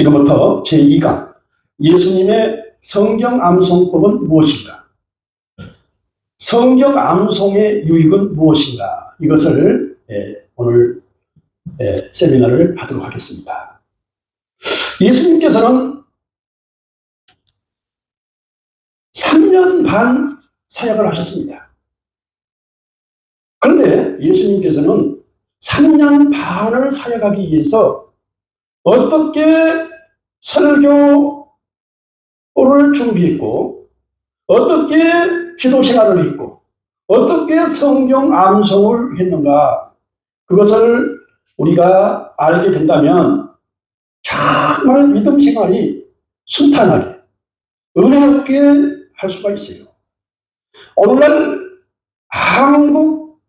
지금부터 제2강 예수님의 성경 암송법은 무엇인가? 성경 암송의 유익은 무엇인가? 이것을 오늘 세미나를 하도록 하겠습니다. 예수님께서는 3년 반 사역을 하셨습니다. 그런데 예수님께서는 3년 반을 사역하기 위해서 어떻게 설교를 준비했고, 어떻게 기도 생활을 했고, 어떻게 성경 암송을 했는가, 그것을 우리가 알게 된다면 정말 믿음 생활이 순탄하게, 은혜롭게 할 수가 있어요. 오늘날 한국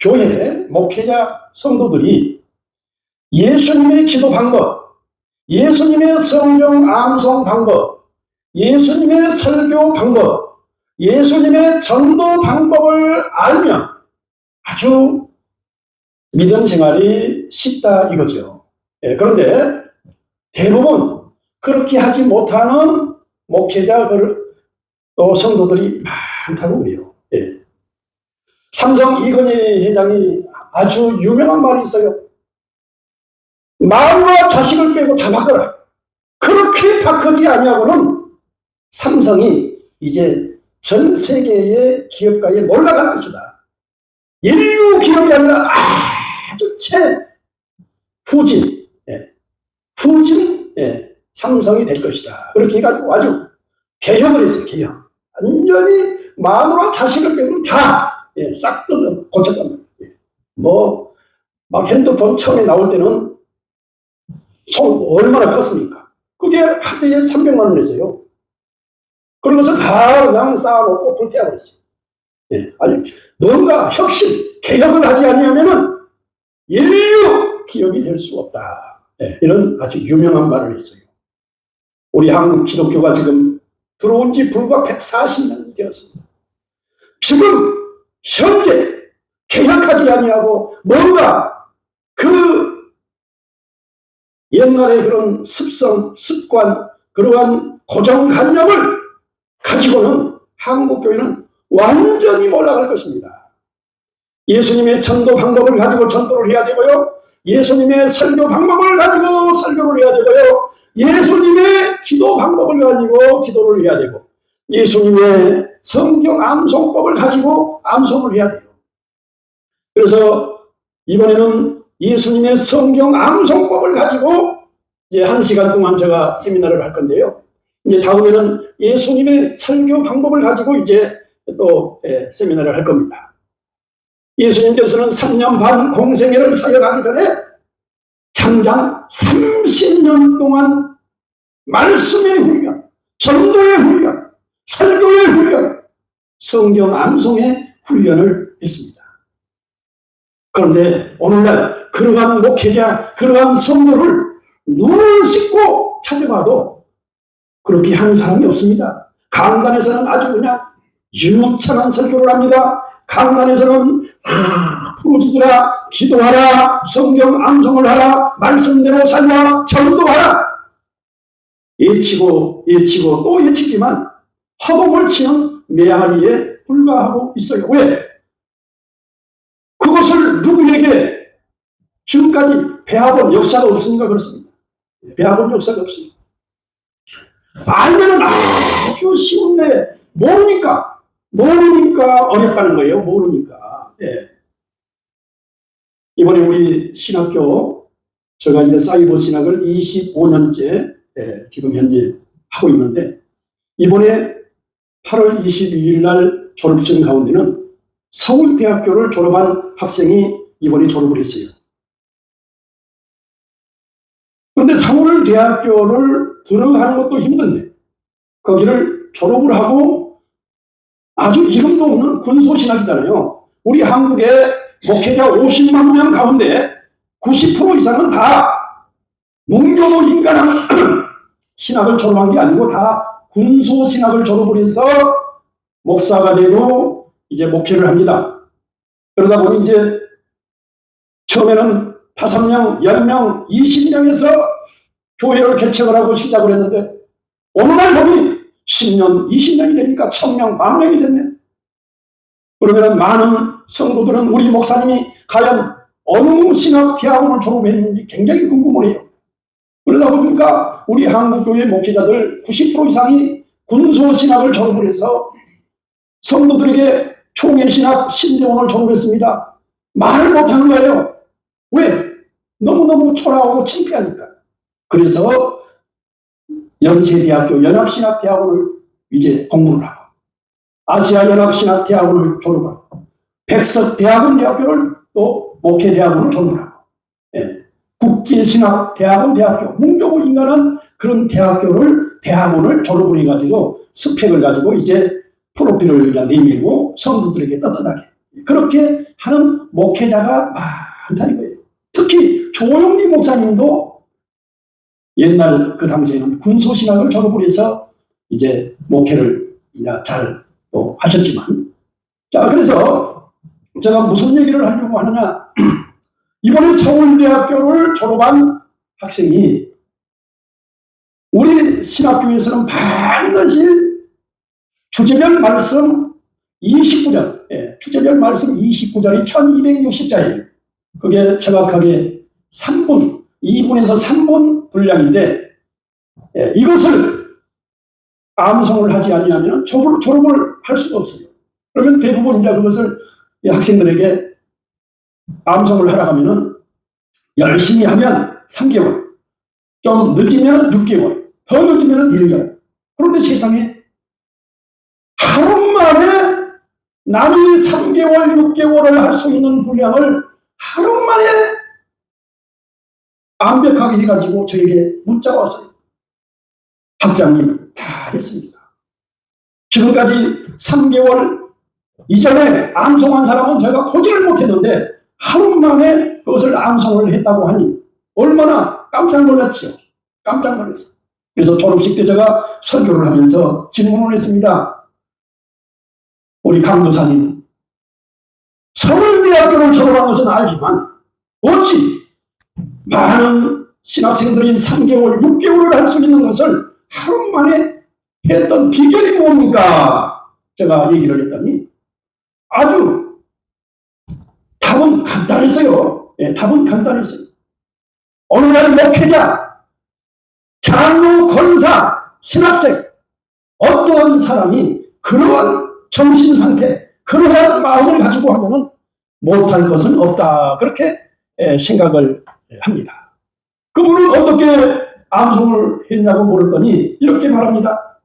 교회 목회자 성도들이 예수님의 기도 방법, 예수님의 성경 암송 방법, 예수님의 설교 방법, 예수님의 전도 방법을 알면 아주 믿음 생활이 쉽다 이거죠. 그런데 대부분 그렇게 하지 못하는 목회자 성도들이 많다고 그래요. 삼성 이건희 회장이 아주 유명한 말이 있어요. 마음과 자식을 빼고 다 바꿔라. 그렇게 바꾸지 아니하고는 삼성이 이제 전 세계의 기업가에 올라갈 것이다. 인류 기업이 아니라 아주 후진 삼성이 될 것이다. 그렇게 해가지고 아주 개혁을 했어요. 개혁. 완전히 마음과 자식을 빼고 다 싹 뜯어 고쳤단 말이에요. 막 핸드폰 처음에 나올 때는 얼마나 컸습니까? 그게 한 대에 300만 원 했어요. 그런 것을 다 그냥 쌓아놓고 불태워버렸어요. 아니, 뭔가 혁신, 개혁을 하지 않으면은 인류 기업이 될 수 없다. 이런 아주 유명한 말을 했어요. 우리 한국 기독교가 지금 들어온 지 불과 140년 되었습니다. 지금 현재 개혁하지 아니하고 뭔가 그 옛날의 그런 습관, 그러한 고정관념을 가지고는 한국교회는 완전히 올라갈 것입니다. 예수님의 전도 방법을 가지고 전도를 해야 되고요. 예수님의 설교 방법을 가지고 설교를 해야 되고요. 예수님의 기도 방법을 가지고 기도를 해야 되고, 예수님의 성경 암송법을 가지고 암송을 해야 돼요. 그래서 이번에는 예수님의 성경 암송법을 가지고 이제 1시간 동안 제가 세미나를 할 건데요. 이제 다음에는 예수님의 설교 방법을 가지고 이제 또 세미나를 할 겁니다. 예수님께서는 3년 반 공생애를 사역하기 전에 장장 30년 동안 말씀의 훈련, 전도의 훈련, 설교의 훈련, 성경 암송의 훈련을 했습니다. 그런데 오늘날 그러한 목회자, 그러한 성도를 눈을 씻고 찾아봐도 그렇게 하는 사람이 없습니다. 강단에서는 아주 그냥 유창한 설교를 합니다. 강단에서는 부르짖으라, 기도하라, 성경 암송을 하라, 말씀대로 살라, 전도하라. 예치고 또 예치지만 허공을 치는 메아리에 불과하고 있어요. 왜? 그것을 누구에게 지금까지 배워본 역사가 없으니까 그렇습니다. 배워본 역사가 없습니다. 알면은 아주 쉬운데 모르니까 어렵다는 거예요. 모르니까. 이번에 우리 신학교, 제가 이제 사이버 신학을 25년째 지금 현재 하고 있는데, 이번에 8월 22일 날 졸업생 가운데는 서울대학교를 졸업한 학생이 이번에 졸업을 했어요. 그런데 서울대학교를 들어가는 것도 힘든데 거기를 졸업을 하고 아주 이름도 없는 군소신학이잖아요. 우리 한국의 목회자 50만 명 가운데 90% 이상은 다 문교도 인간한 신학을 졸업한 게 아니고 다 군소신학을 졸업을 해서 목사가 되고 이제 목회를 합니다. 그러다 보니 이제 처음에는 5명, 10명, 20명에서 교회를 개척을 하고 시작을 했는데 어느 날 보니 10년, 20년이 되니까 1000명, 10,000명이 됐네. 그러면 많은 성도들은 우리 목사님이 과연 어느 신학대학원을 졸업했는지 굉장히 궁금을 해요. 그러다 보니까 우리 한국교회 목회자들 90% 이상이 군소신학을 졸업을 해서 성도들에게 총회신학 신대원을 졸업했습니다. 말을 못하는 거예요. 왜? 너무너무 초라하고 창피하니까. 그래서 연세대학교 연합신학대학원을 이제 공부를 하고 아시아연합신학대학원을 졸업하고 백석대학원대학교를 또 목회대학원을 졸업하고 국제신학대학원 대학교 문교부 인간은 그런 대학원을 졸업을 해가지고 스펙을 가지고 이제 프로필을 내밀고 성도들에게 떳떳하게 그렇게 하는 목회자가 많다 이거예요. 특히 조용기 목사님도 옛날 그 당시에는 군소신학을 졸업을 해서 이제 목회를 잘 또 하셨지만, 자, 그래서 제가 무슨 얘기를 하려고 하느냐. 이번에 서울대학교를 졸업한 학생이 우리 신학교에서는 반드시 주제별 말씀 29절, 주제별 말씀 29절이 1260자예요. 그게 정확하게 3분, 2분에서 3분 분량인데, 이것을 암송을 하지 아니하면 졸업을 할 수가 없어요. 그러면 대부분 이제 그것을 학생들에게 암송을 하라고 하면은 열심히 하면 3개월, 좀 늦으면 6개월, 더 늦으면 1년. 그런데 세상에 하루 만에 남이 3개월, 6개월을 할 수 있는 분량을 하루 만에 완벽하게 해가지고 저에게 문자가 왔어요. 학장님 다 했습니다. 지금까지 3개월 이전에 암송한 사람은 제가 보지를 못했는데 하루 만에 그것을 암송을 했다고 하니 얼마나 깜짝 놀랐지요. 깜짝 놀랐어요. 그래서 졸업식 때 제가 설교를 하면서 질문을 했습니다. 우리 강도사님, 서울대학교를 졸업한 것은 알지만 어찌 많은 신학생들이 3개월, 6개월을 할 수 있는 것을 하루 만에 했던 비결이 뭡니까? 제가 얘기를 했더니 아주 답은 간단했어요. 답은 간단했어요. 어느 날 목회자, 장로, 권사, 신학생 어떠한 사람이 그러한 정신상태, 그러한 마음을 가지고 하면은 못할 것은 없다. 그렇게 생각을 합니다. 그분은 어떻게 암송을 했냐고 물었더니 이렇게 말합니다.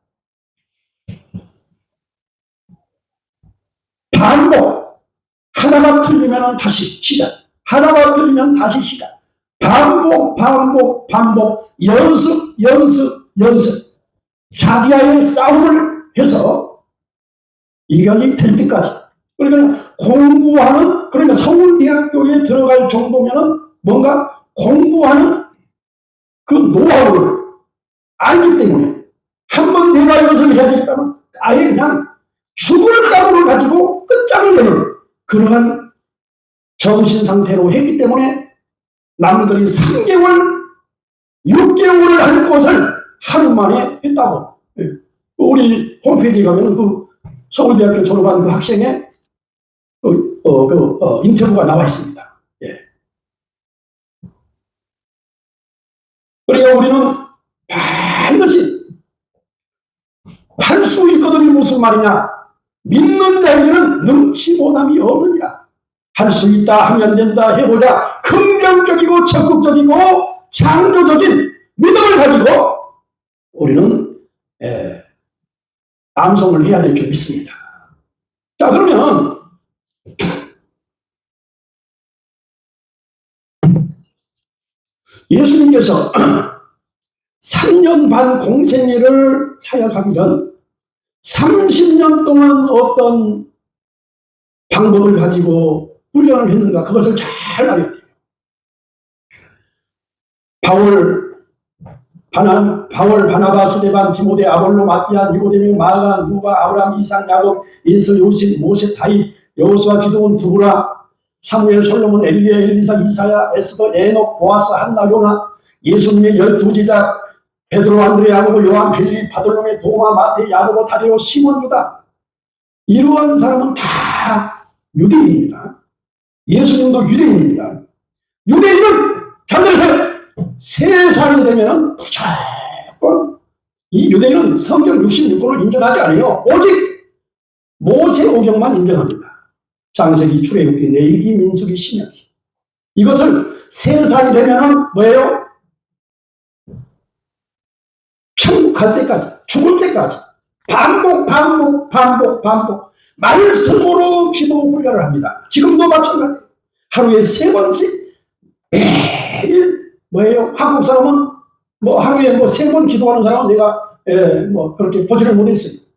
반복. 하나가 틀리면 다시 시작. 하나가 틀리면 다시 시작. 반복, 반복, 반복. 연습, 연습, 연습. 자기와의 싸움을 해서 이견이 될 때까지. 그러니까 공부하는, 그러니까 서울대학교에 들어갈 정도면은 뭔가 공부하는 그 노하우를 알기 때문에 한 번 내가 이것을 해야 되겠다면 아예 그냥 죽을 각오를 가지고 끝장을 내는 그러한 정신상태로 했기 때문에 남들이 3개월, 6개월을 할 것을 하루 만에 했다고. 우리 홈페이지에 가면 그 서울대학교 졸업한 그 학생의 인터뷰가 나와 있습니다. 그러니까 우리는 반드시 할 수 있거든요. 무슨 말이냐? 믿는 자에게는 능치 못함이 없느니라. 할 수 있다, 하면 된다, 해보자. 긍정적이고 적극적이고 창조적인 믿음을 가지고 우리는 암송을 해야 될 줄 믿습니다. 자, 그러면 예수님께서 3년 반 공생애를 사역하기 전 30년 동안 어떤 방법을 가지고 훈련을 했는가, 그것을 잘 알아야 돼요. 바울, 바나바, 스데반, 디모데, 아볼로, 마띠안, 니고데뭟, 마가, 누가, 아브라함, 이삭, 야곱, 예수, 요셉, 모세, 다윗, 여호수아, 기도원, 두브라, 사무엘, 솔로몬, 엘리야, 엘리사, 이사야, 에스더, 에녹, 보아스, 한나, 요나, 예수님의 12제자 베드로, 안드레, 야고보, 요한, 빌립, 바돌로메, 도마, 마태, 야고보, 다데오, 시몬, 유다, 이러한 사람은 다 유대인입니다. 예수님도 유대인입니다. 유대인은 견뎌서 3살이 되면 무조건, 이 유대인은 성경 66권을 인정하지 않아요. 오직 모세오경만 인정합니다. 창세기, 출애굽기, 레위기, 민수기, 신명기. 이것을 3살이 되면은 뭐예요? 천국 갈 때까지, 죽을 때까지 반복 말씀으로 기도 훈련을 합니다. 지금도 마찬가지예요. 하루에 3번씩 매일 뭐예요? 한국 사람은 뭐 하루에 3번 기도하는 사람은 내가 뭐 그렇게 보지를 못했어요.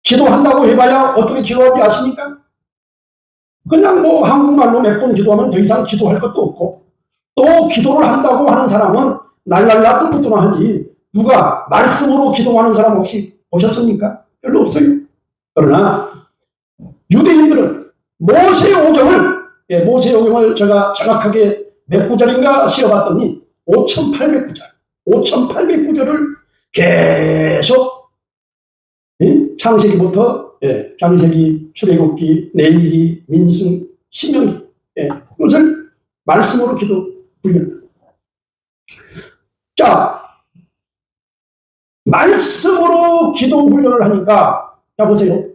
기도한다고 해봐야 어떻게 기도하는지 아십니까? 그냥 뭐 한국말로 몇 번 기도하면 더 이상 기도할 것도 없고, 또 기도를 한다고 하는 사람은 날랄라 뚜뚜뚜나 하지, 누가 말씀으로 기도하는 사람 혹시 보셨습니까? 별로 없어요. 그러나 유대인들은 모세오경을 제가 정확하게 몇 구절인가 씌어봤더니 5,800구절을 계속 창세기부터 창세기, 출애굽기, 레위기, 민수, 신명기, 그것을 말씀으로 기도 훈련. 자, 말씀으로 기도 훈련을 하니까, 자 보세요.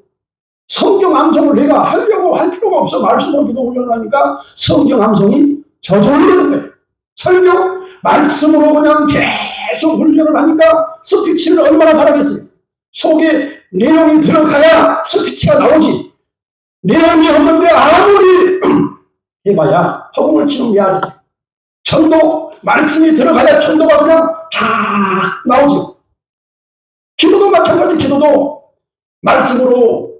성경 암송을 내가 하려고 할 필요가 없어. 말씀으로 기도 훈련을 하니까 성경 암송이 저절로 되는 거예요. 설교, 말씀으로 그냥 계속 훈련을 하니까 스피치를 얼마나 잘하겠어요. 속에 내용이 들어가야 스피치가 나오지. 내용이 없는데 아무리 해봐야 허공을 치는 메아리. 천도, 말씀이 들어가야 천도가 그냥 쫙 나오죠. 기도도 마찬가지. 기도도 말씀으로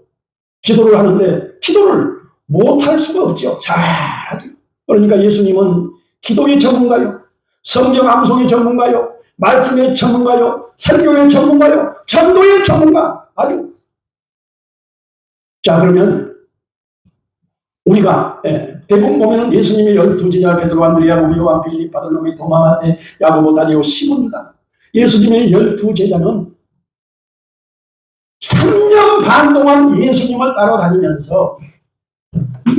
기도를 하는데 기도를 못할 수가 없죠. 잘. 그러니까 예수님은 기도의 전문가요, 성경 암송의 전문가요, 말씀의 전문가요, 설교의 전문가요, 전도의 전문가. 아주. 자, 그러면 우리가 대부분 보면은 예수님의 12제자 베드로, 안드레, 야고보, 요한, 빌립, 바돌로메, 도마, 마태, 야고보, 다데오, 시몬이다. 예수님의 12제자는 3년 반 동안 예수님을 따라다니면서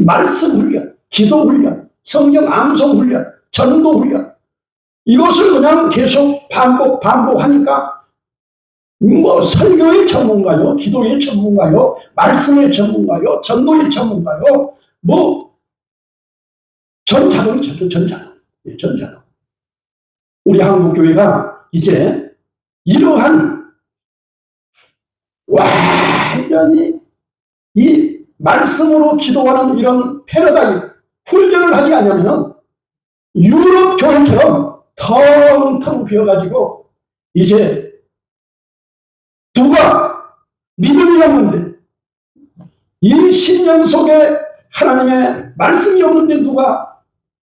말씀 훈련, 기도 훈련, 성경 암송 훈련, 전도 훈련, 이것을 그냥 계속 반복하니까 뭐 설교의 전문가요, 기도의 전문가요, 말씀의 전문가요, 전도의 전문가요, 뭐 전자동이죠. 전자동. 우리 한국교회가 이제 이러한 완전히 이 말씀으로 기도하는 이런 패러다임 훈련을 하지 않으면 유럽 교회처럼 텅텅 비어가지고 이제 누가 믿음이 없는데, 이 신령 속에 하나님의 말씀이 없는데 누가,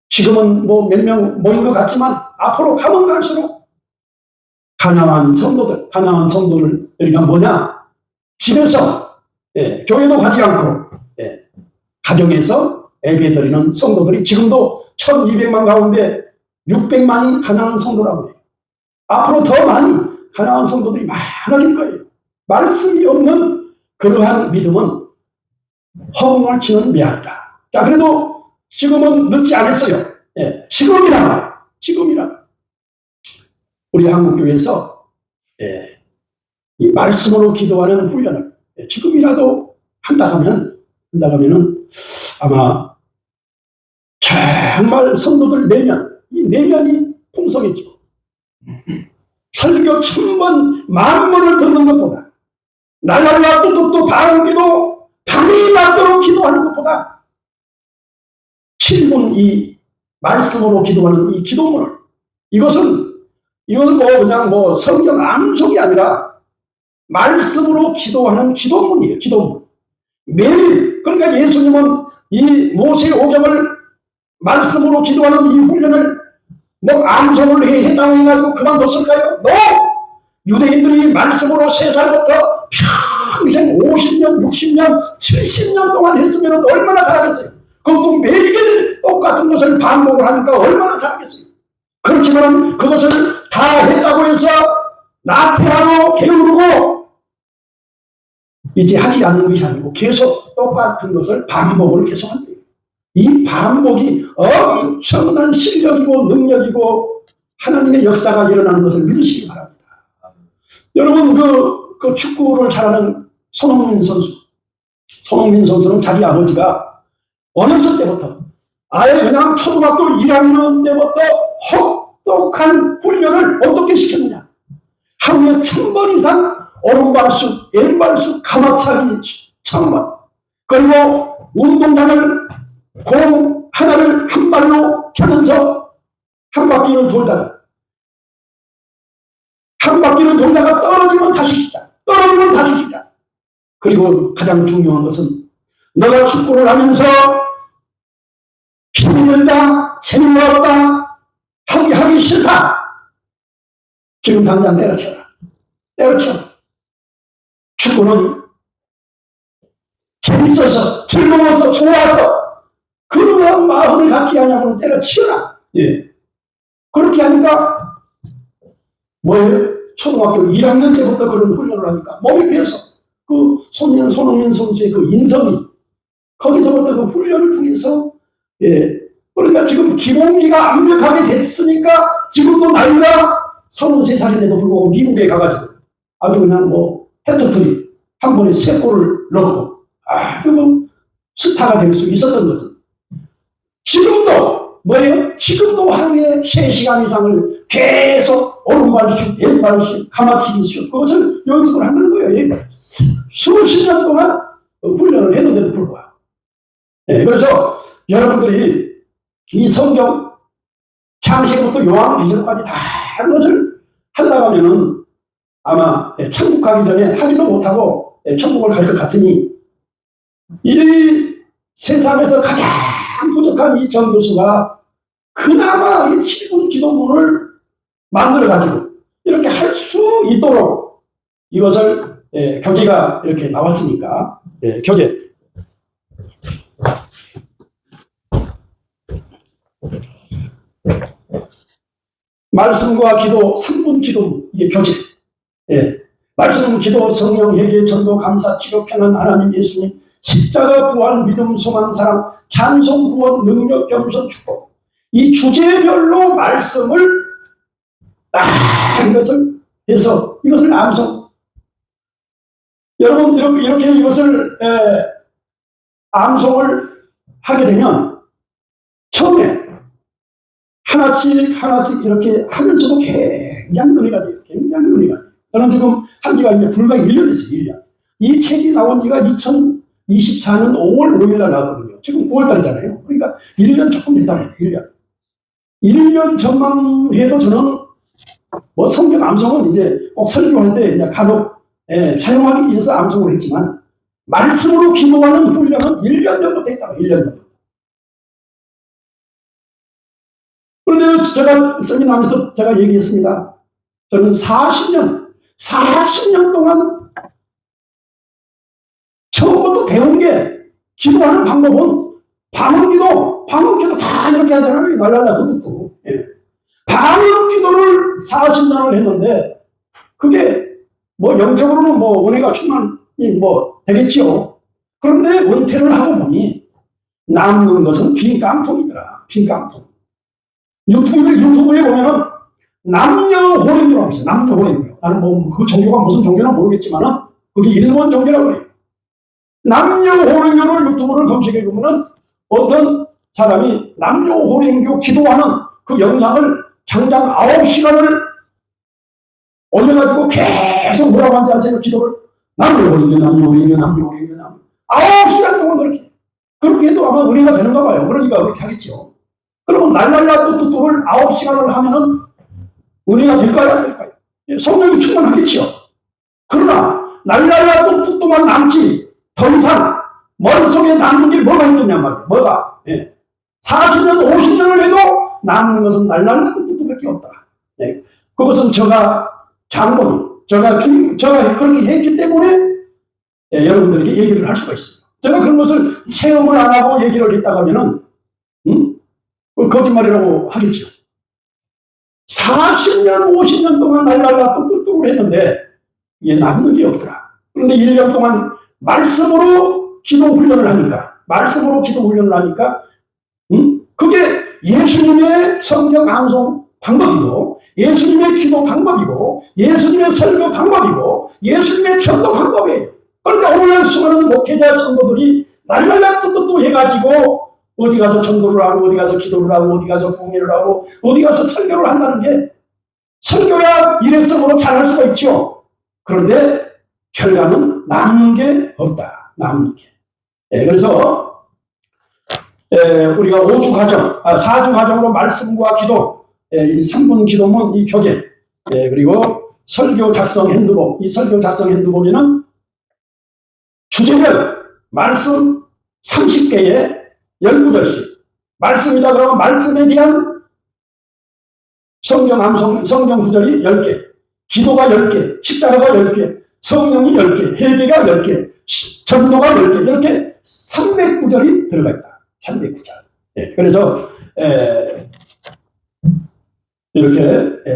지금은 뭐 몇 명 모인 것 같지만 앞으로 가면 갈수록 가난한 성도들이가 뭐냐? 집에서 교회도 가지 않고 가정에서 예배드리는 성도들이 지금도 1200만 가운데 600만이 가난한 성도라고 해요. 앞으로 더 많이 가난한 성도들이 많아질 거예요. 말씀이 없는 그러한 믿음은 허공을 치는 메아리다. 자, 그래도 지금은 늦지 않았어요. 지금이라 우리 한국교회에서 이 말씀으로 기도하는 훈련을 지금이라도 한다면은 아마 정말 성도들 이 내면이 풍성해지고 설교 1000번 만번을 듣는 것보다, 날랄라 뚜뚜뚜 바른기도 밤이 맞도록 기도하는 것보다 7분 이 말씀으로 기도하는 이 기도문을, 이건 뭐 그냥 뭐 성경 암송이 아니라 말씀으로 기도하는 기도문이에요. 기도문. 매일. 그러니까 예수님은 이 모세오경을 말씀으로 기도하는 이 훈련을 뭐 암송을 해당해가지고 그만뒀을까요? 유대인들이 말씀으로 3살부터 평생 50년, 60년, 70년 동안 했으면 얼마나 잘하겠어요. 그것도 매일 똑같은 것을 반복을 하니까 얼마나 잘하겠어요. 그렇지만 그것을 다 했다고 해서 나태하고 게으르고 이제 하지 않는 것이 아니고 계속 똑같은 것을 반복을 계속한대요. 이 반복이 엄청난 실력이고 능력이고 하나님의 역사가 일어나는 것을 믿으시기 바랍니다. 여러분 그 축구를 잘하는 손흥민 선수는 자기 아버지가 어렸을 때부터 아예 그냥 초등학교 1학년 때부터 혹독한 훈련을 어떻게 시켰느냐. 하루에 1000번 이상 오른발수, 왼발수, 가마차기 1000번. 그리고 운동장을 공 하나를 한 발로 차면서 한 바퀴를 돌다가 떨어지면 다시 시작. 그리고 가장 중요한 것은 너가 축구를 하면서 힘이 들다, 재미가 없다, 하기 싫다. 지금 당장 때려치워라. 축구는 재밌어서, 즐거워서, 좋아서 그러한 마음을 갖게 하냐고는 때려치워라. 예. 그렇게 하니까 뭐예요? 초등학교 1학년 때부터 그런 훈련을 하니까 몸이 배어서 그 손흥민 선수의 그 인성이 거기서부터 그 훈련을 통해서 그러니까 지금 기본기가 완벽하게 됐으니까 지금도 나이가 33살인데도 불구하고 미국에 가가지고 아주 그냥 해트트릭 한 번에 3골을 넣고 그러면 스타가 될 수 있었던 것은 지금도 뭐예요? 지금도 하루에 3시간 이상을 계속 오른발슛, 왼발슛, 가마치기슛 그것을 연습을 한다는 거예요. 수십 년 동안 훈련을 했는데도 불구하고. 그래서 여러분들이 이 성경 창세기부터 요한계시록까지 다 그것을 하려고 하면은 아마 천국 가기 전에 하지도 못하고 천국을 갈 것 같으니 이 세상에서 가장 부족한 이 전도수가 그나마 이 7분 기도문을 만들어가지고 이렇게 할 수 있도록 이것을 교재가 이렇게 나왔으니까 교재 말씀과 기도 3분 기도 이게 교재. 말씀, 기도, 성령, 회개, 전도, 감사, 치료, 평안, 하나님, 예수님, 십자가, 부활, 믿음, 소망, 사랑, 찬송, 구원, 능력, 겸손, 축복. 이 주제별로 말씀을 딱 이것을 해서 이것을 암송. 여러분 이렇게 이것을 암송을 하게 되면 처음에 하나씩 이렇게 하면서도 굉장히 은혜가 돼요. 저는 지금 한 지가 이제 불과 1년 됐어요. 1년. 이 책이 나온 지가 2024년 5월 5일 날 나왔거든요. 지금 9월 달이잖아요. 그러니까 1년 조금 됐다는 거예요. 1년 전만 해도 저는 성경 암송은 이제 꼭 설교할 때 이제 간혹 사용하기 위해서 암송을 했지만 말씀으로 기도하는 훈련은 1년 정도 됐다고 1년 정도. 그런데 제가 세미나하면서 제가 얘기했습니다. 저는 40년 동안 처음부터 배운 게 기도하는 방법은 방언기도 다 이렇게 하잖아요. 날라라 그것도. 방언기도를 40년을 했는데 그게 영적으로는 은혜가 충만히 되겠지요. 그런데 은퇴를 하고 보니 남는 것은 빈 깡통이더라. 빈 깡통. 유튜브에 보면은 남녀호랭교라고 있어요. 남녀호랭교. 나는 그 종교가 무슨 종교는 모르겠지만은 그게 일본 종교라고 그래요. 남녀호랭교를 유튜브를 검색해 보면은 어떤 사람이 남녀호랭교 기도하는 그 영상을 장장 9시간을 올려가지고 계속 뭐라고 하는지 아세요? 기도를 남녀호랭교 9시간 동안 그렇게 해도 아마 은혜가 되는가 봐요. 그러니까 그렇게 하겠죠. 그러면 날랄라 또또또를 9시간을 하면은 은혜가 될까요? 안 될까요? 성령이 충만하겠죠. 그러나 날랄라 또또또만 남지 더 이상 머릿속에 남는 게 뭐가 있겠냐 말이에요. 뭐가? 40년, 50년을 해도 남는 것은 날랄라 또또또밖에 없다. 그것은 제가 그렇게 했기 때문에 여러분들에게 얘기를 할 수가 있습니다. 제가 그런 것을 체험을 안 하고 얘기를 했다가 하면은 거짓말이라고 하겠죠. 40년, 50년 동안 날랄라 뚝뚝뚝을 했는데 이게 남는 게 없더라. 그런데 1년 동안 말씀으로 기도 훈련을 하니까, 그게 예수님의 성경 암송 방법이고, 예수님의 기도 방법이고, 예수님의 설교 방법이고, 예수님의 전도 방법이에요. 그런데 오늘날 수많은 목회자 성도들이 날랄라 뚝뚝뚝 해가지고 어디 가서 전도를 하고, 어디 가서 기도를 하고, 어디 가서 공예를 하고, 어디 가서 설교를 한다는 게, 설교야 일회성으로 잘할 수가 있죠. 그런데 결과는 남는 게 없다. 남는 게. 그래서 우리가 5주 과정, 4주 과정으로 말씀과 기도, 이 3분 기도문, 이 교재, 그리고 설교 작성 핸드북, 이 설교 작성 핸드북에는 주제별 말씀 30개에 10구절씩, 말씀이다 그러면 말씀에 대한 성경 암송, 성경 구절이 10개, 기도가 10개, 십자가가 10개, 성령이 10개, 회개가 10개, 전도가 10개, 이렇게 300구절이 들어가 있다. 300구절. 그래서 이렇게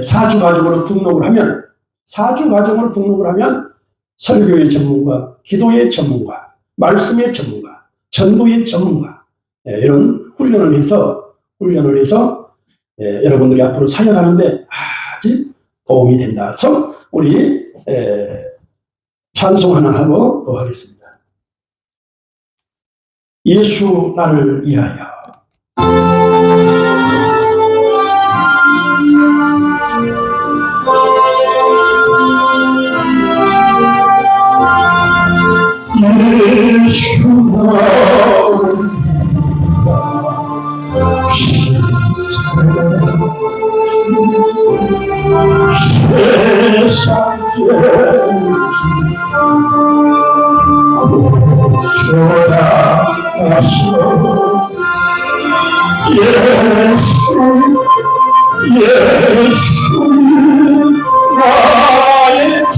4주 과정으로 등록을 하면, 4주 과정으로 등록을 하면 설교의 전문가, 기도의 전문가, 말씀의 전문가, 전도의 전문가, 이런 훈련을 해서 여러분들이 앞으로 사역하는데 아주 도움이 된다. 그래서 우리 찬송 하나 하고 또 하겠습니다. 예수 나를 위하여. 예수 나를 세상 고쳐라서 예수 나의 주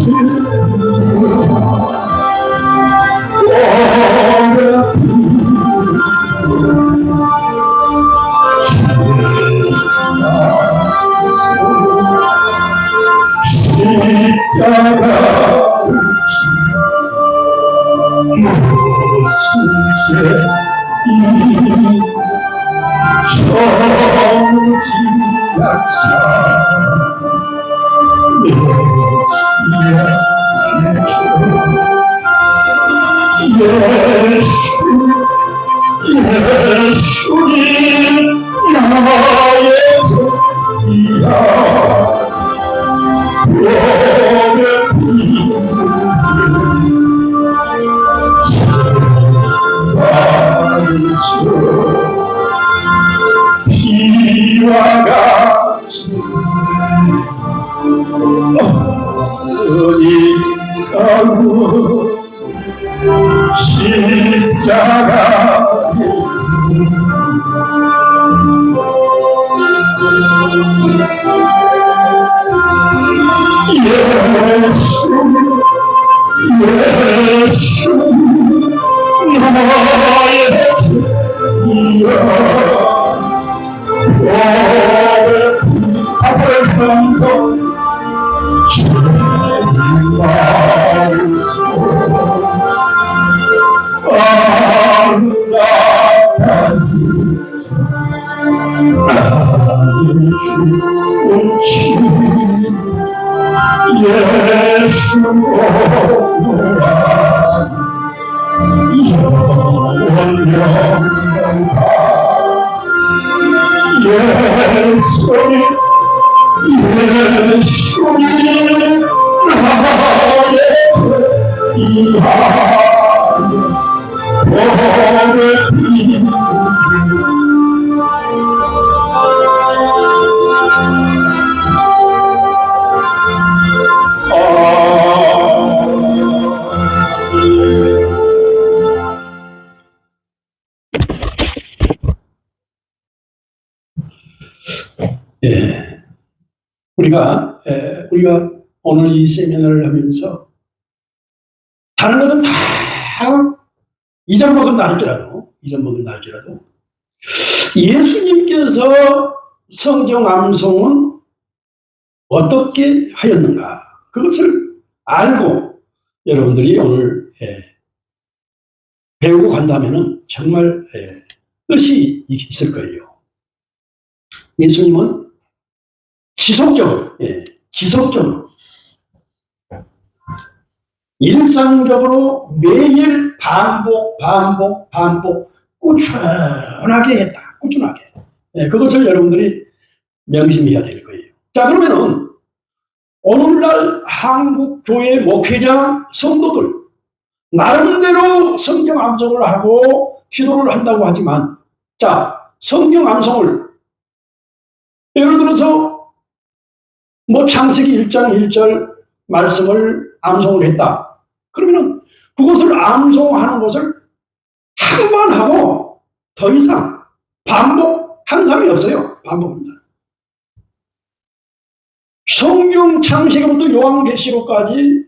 십자가를 무슨 죄이 정지하자 예수님 나의 죄이야 비와 같이 어디가고 십자가에 예수 나의 주여 가사를 쓰면서 예수 예수님 나의 우리가 오늘 이 세미나를 하면서 다른 것은 다 잊어먹은다 할지라도 예수님께서 성경 암송은 어떻게 하였는가, 그것을 알고 여러분들이 오늘 배우고 간다면 정말 뜻이 있을 거예요. 예수님은 지속적으로 일상적으로 매일 반복 꾸준하게 했다. 꾸준하게. 그것을 여러분들이 명심해야 될 거예요. 자, 그러면은 오늘날 한국 교회 목회자 성도들 나름대로 성경 암송을 하고 기도를 한다고 하지만, 자, 성경 암송을 예를 들어서 뭐 창세기 1장 1절 말씀을 암송을 했다. 그러면은 그것을 암송하는 것을 한 번 하고 더 이상 반복한 사람이 없어요. 반복합니다. 성경 창세기부터 요한계시록까지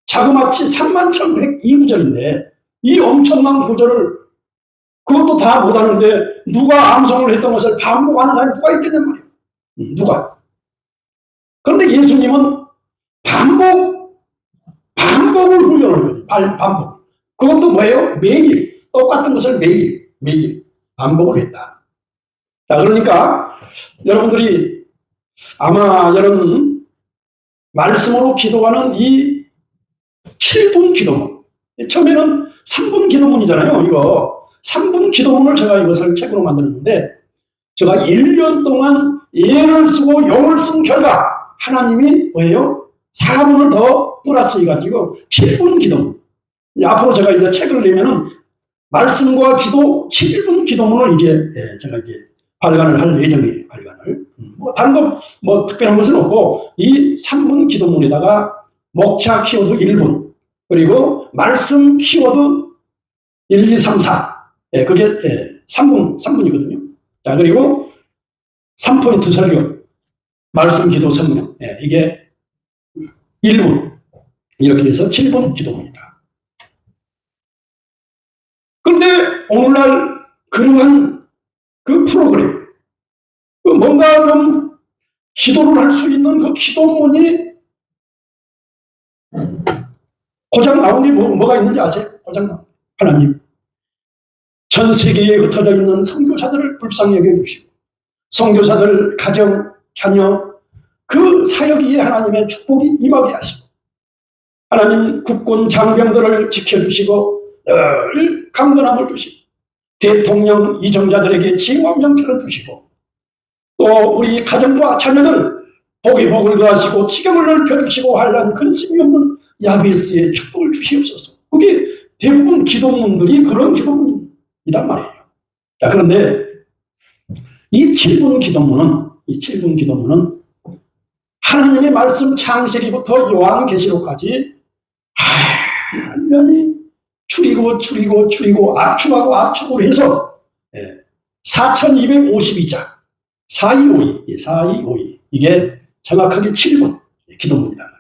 자그마치 31,102구절인데 이 엄청난 구절을 그것도 다 못하는데 누가 암송을 했던 것을 반복하는 사람이 누가 있겠냔 말이에요. 누가. 그런데 예수님은 반복을 훈련하는 거예요. 반복. 그것도 뭐예요? 매일 똑같은 것을 매일 반복을 했다. 자, 그러니까 여러분들이 아마 여러분 말씀으로 기도하는 이 7분 기도문, 처음에는 3분 기도문이잖아요. 이거 3분 기도문을 제가 이것을 책으로 만들었는데, 제가 1년 동안 예를 쓰고 용을 쓴 결과 하나님이 뭐예요? 4분을 더 플러스 해가지고 7분 기도문. 앞으로 제가 이제 책을 내면은 말씀과 기도 7분 기도문을 이제 제가 이제 발간을 할 예정이에요. 발간을. 다른 거 뭐 특별한 것은 없고 이 3분 기도문에다가 목차 키워드 1분, 그리고 말씀 키워드 1, 2, 3, 4. 그게 3분이거든요. 자, 그리고 3포인트 설교, 말씀 기도 성령. 이게 1분. 이렇게 해서 7분 기도문이다. 그런데 오늘날 그러한 그 프로그램, 뭔가 좀 기도를 할 수 있는 그 기도문이 고장 나온 게 뭐가 있는지 아세요? 고장 나온. 하나님, 전 세계에 흩어져 있는 선교사들을 불쌍히 여겨주시고, 선교사들 가정, 자녀, 그 사역 위에 하나님의 축복이 임하게 하시고, 하나님 국군 장병들을 지켜주시고 늘 강건함을 주시고, 대통령 이정자들에게 징후 명철을 주시고, 또 우리 가정과 자녀들 복에 복을 더하시고 지경을 넓혀주시고 하려는 근심이 없는 야베스의 축복을 주시옵소서. 그게 대부분 기도문들이 그런 기도문이란 말이에요. 자, 그런데 이 7분 기도문은 하나님의 말씀 창세기부터 요한계시록까지 완전히 줄이고 압축하고 해서 4252장 4252 이게 정확하게 7분 기도문이란 말이에요.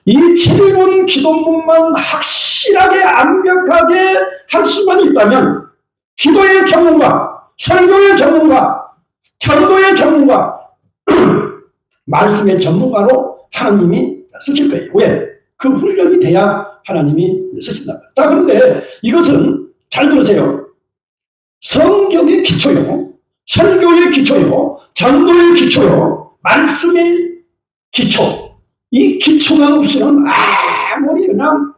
이 7분 기도문만 확실하게 완벽하게 할 수만 있다면 기도의 전문가, 설교의 전문가, 전도의 전문가, 말씀의 전문가로 하나님이 쓰실 거예요. 왜? 그 훈련이 돼야 하나님이 쓰신다. 자, 그런데 이것은 잘 들으세요. 성경의 기초요, 설교의 기초요, 전도의 기초요, 말씀의 기초. 이 기초가 없이는 아무리 그냥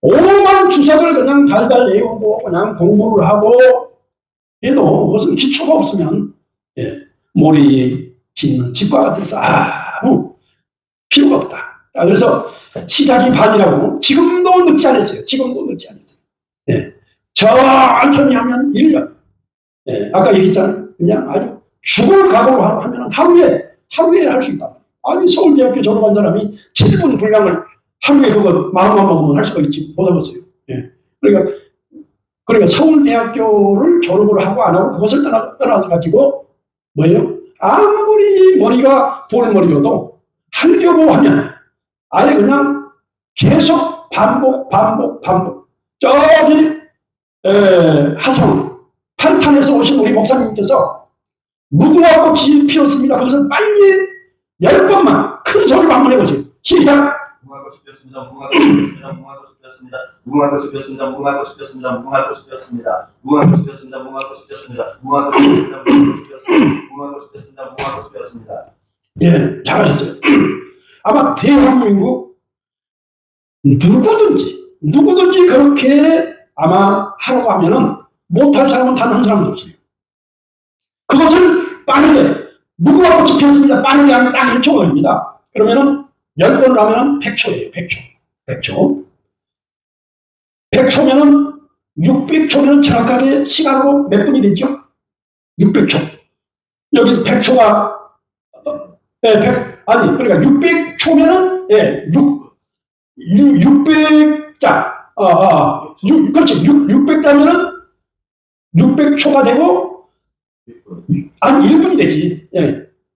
오만 주석을 그냥 달달 외우고 그냥 공부를 하고 해도 그것은 기초가 없으면 모래에 짓는 집과 같아서 아무 필요가 없다. 그래서 시작이 반이라고. 지금도 늦지 않았어요. 천천히 하면 1년. 아까 얘기했잖아요. 그냥 아주 죽을 각오로 하면 하루에 할 수 있다. 아니, 서울대학교 졸업한 사람이 7분 분량을 하루에 그거 마음만 먹으면 할 수가 있지 못하겠어요. 그러니까 서울대학교를 졸업을 하고 안 하고 그것을 떠나서 가지고 뭐예요? 아무리 머리가 돌머리여도 하려고 하면 아예 그냥 계속 반복. 저기 하성 팔탄에서 오신 우리 목사님께서 무궁화 꽃이 피었습니다. 그것을 빨리 10번만 큰 소리로 한번 해보세요. 시작. 무궁화 꽃이 피었습니다. 무궁화 꽃이 피었습니다. 무궁화 꽃이 피었습니다. 무궁화 꽃이 피었습니다. 무궁화 꽃이 피었습니다. 무궁화 꽃이 피었습니다. 무궁화 꽃이 피었습니다. 무궁화 꽃이 피었습니다. 무궁화 꽃이 피었습니다. 무궁화 꽃이 피었습니다. 예, 잘하셨어요. 아마 대한민국 누구든지 그렇게 아마 하라고 하면은 못할 사람은 단 한 사람도 없어요. 그것을 빠르게 무궁화 꽃이 피었습니다. 빠르게 하면 딱 1초 걸립니다. 그러면은 10번을 하면 100초예요. 100초. 100초면은 600초면은 정확하게 시간으로 몇 분이 되죠? 600초. 여기 100초가 그러니까 600초면은 600자. 그렇지. 600자면은 600초가 되고 1분이 되지.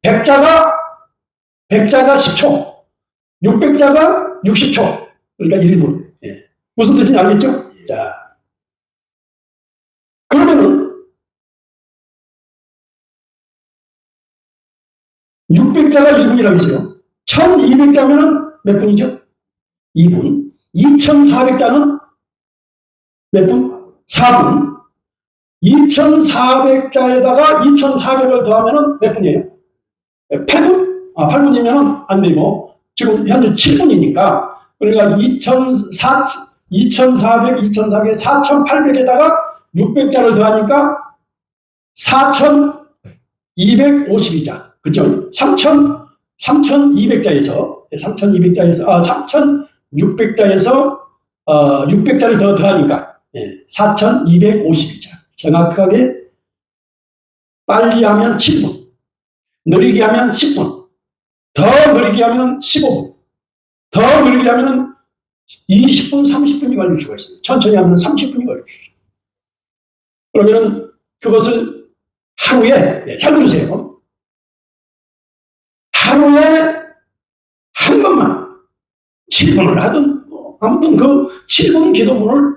100자가 10초. 600자가 60초. 그러니까 1분. 무슨 뜻인지 알겠죠? 자. 그러면은 600자가 1분이라고 했어요. 1200자면은 몇 분이죠? 2분. 2400자는 몇 분? 4분. 2400자에다가 2400을 더하면은 몇 분이에요? 8분? 8분이면은 안 되고, 지금 현재 7분이니까, 그러니까 2400, 4800에다가 600자를 더하니까 4252자. 그죠? 3200자에서 3600자에서 600자를 더하니까 4252자. 정확하게 빨리 하면 7분, 느리게 하면 10분, 더 느리게 하면 15분, 더 느리게 하면 20분, 30분이 걸릴 수가 있어요. 천천히 하면 30분이 걸릴 수 있어요. 그러면은 그것을 하루에, 잘 들으세요. 하루에 한 번만 7분을 하든 아무튼 그 7분 기도문을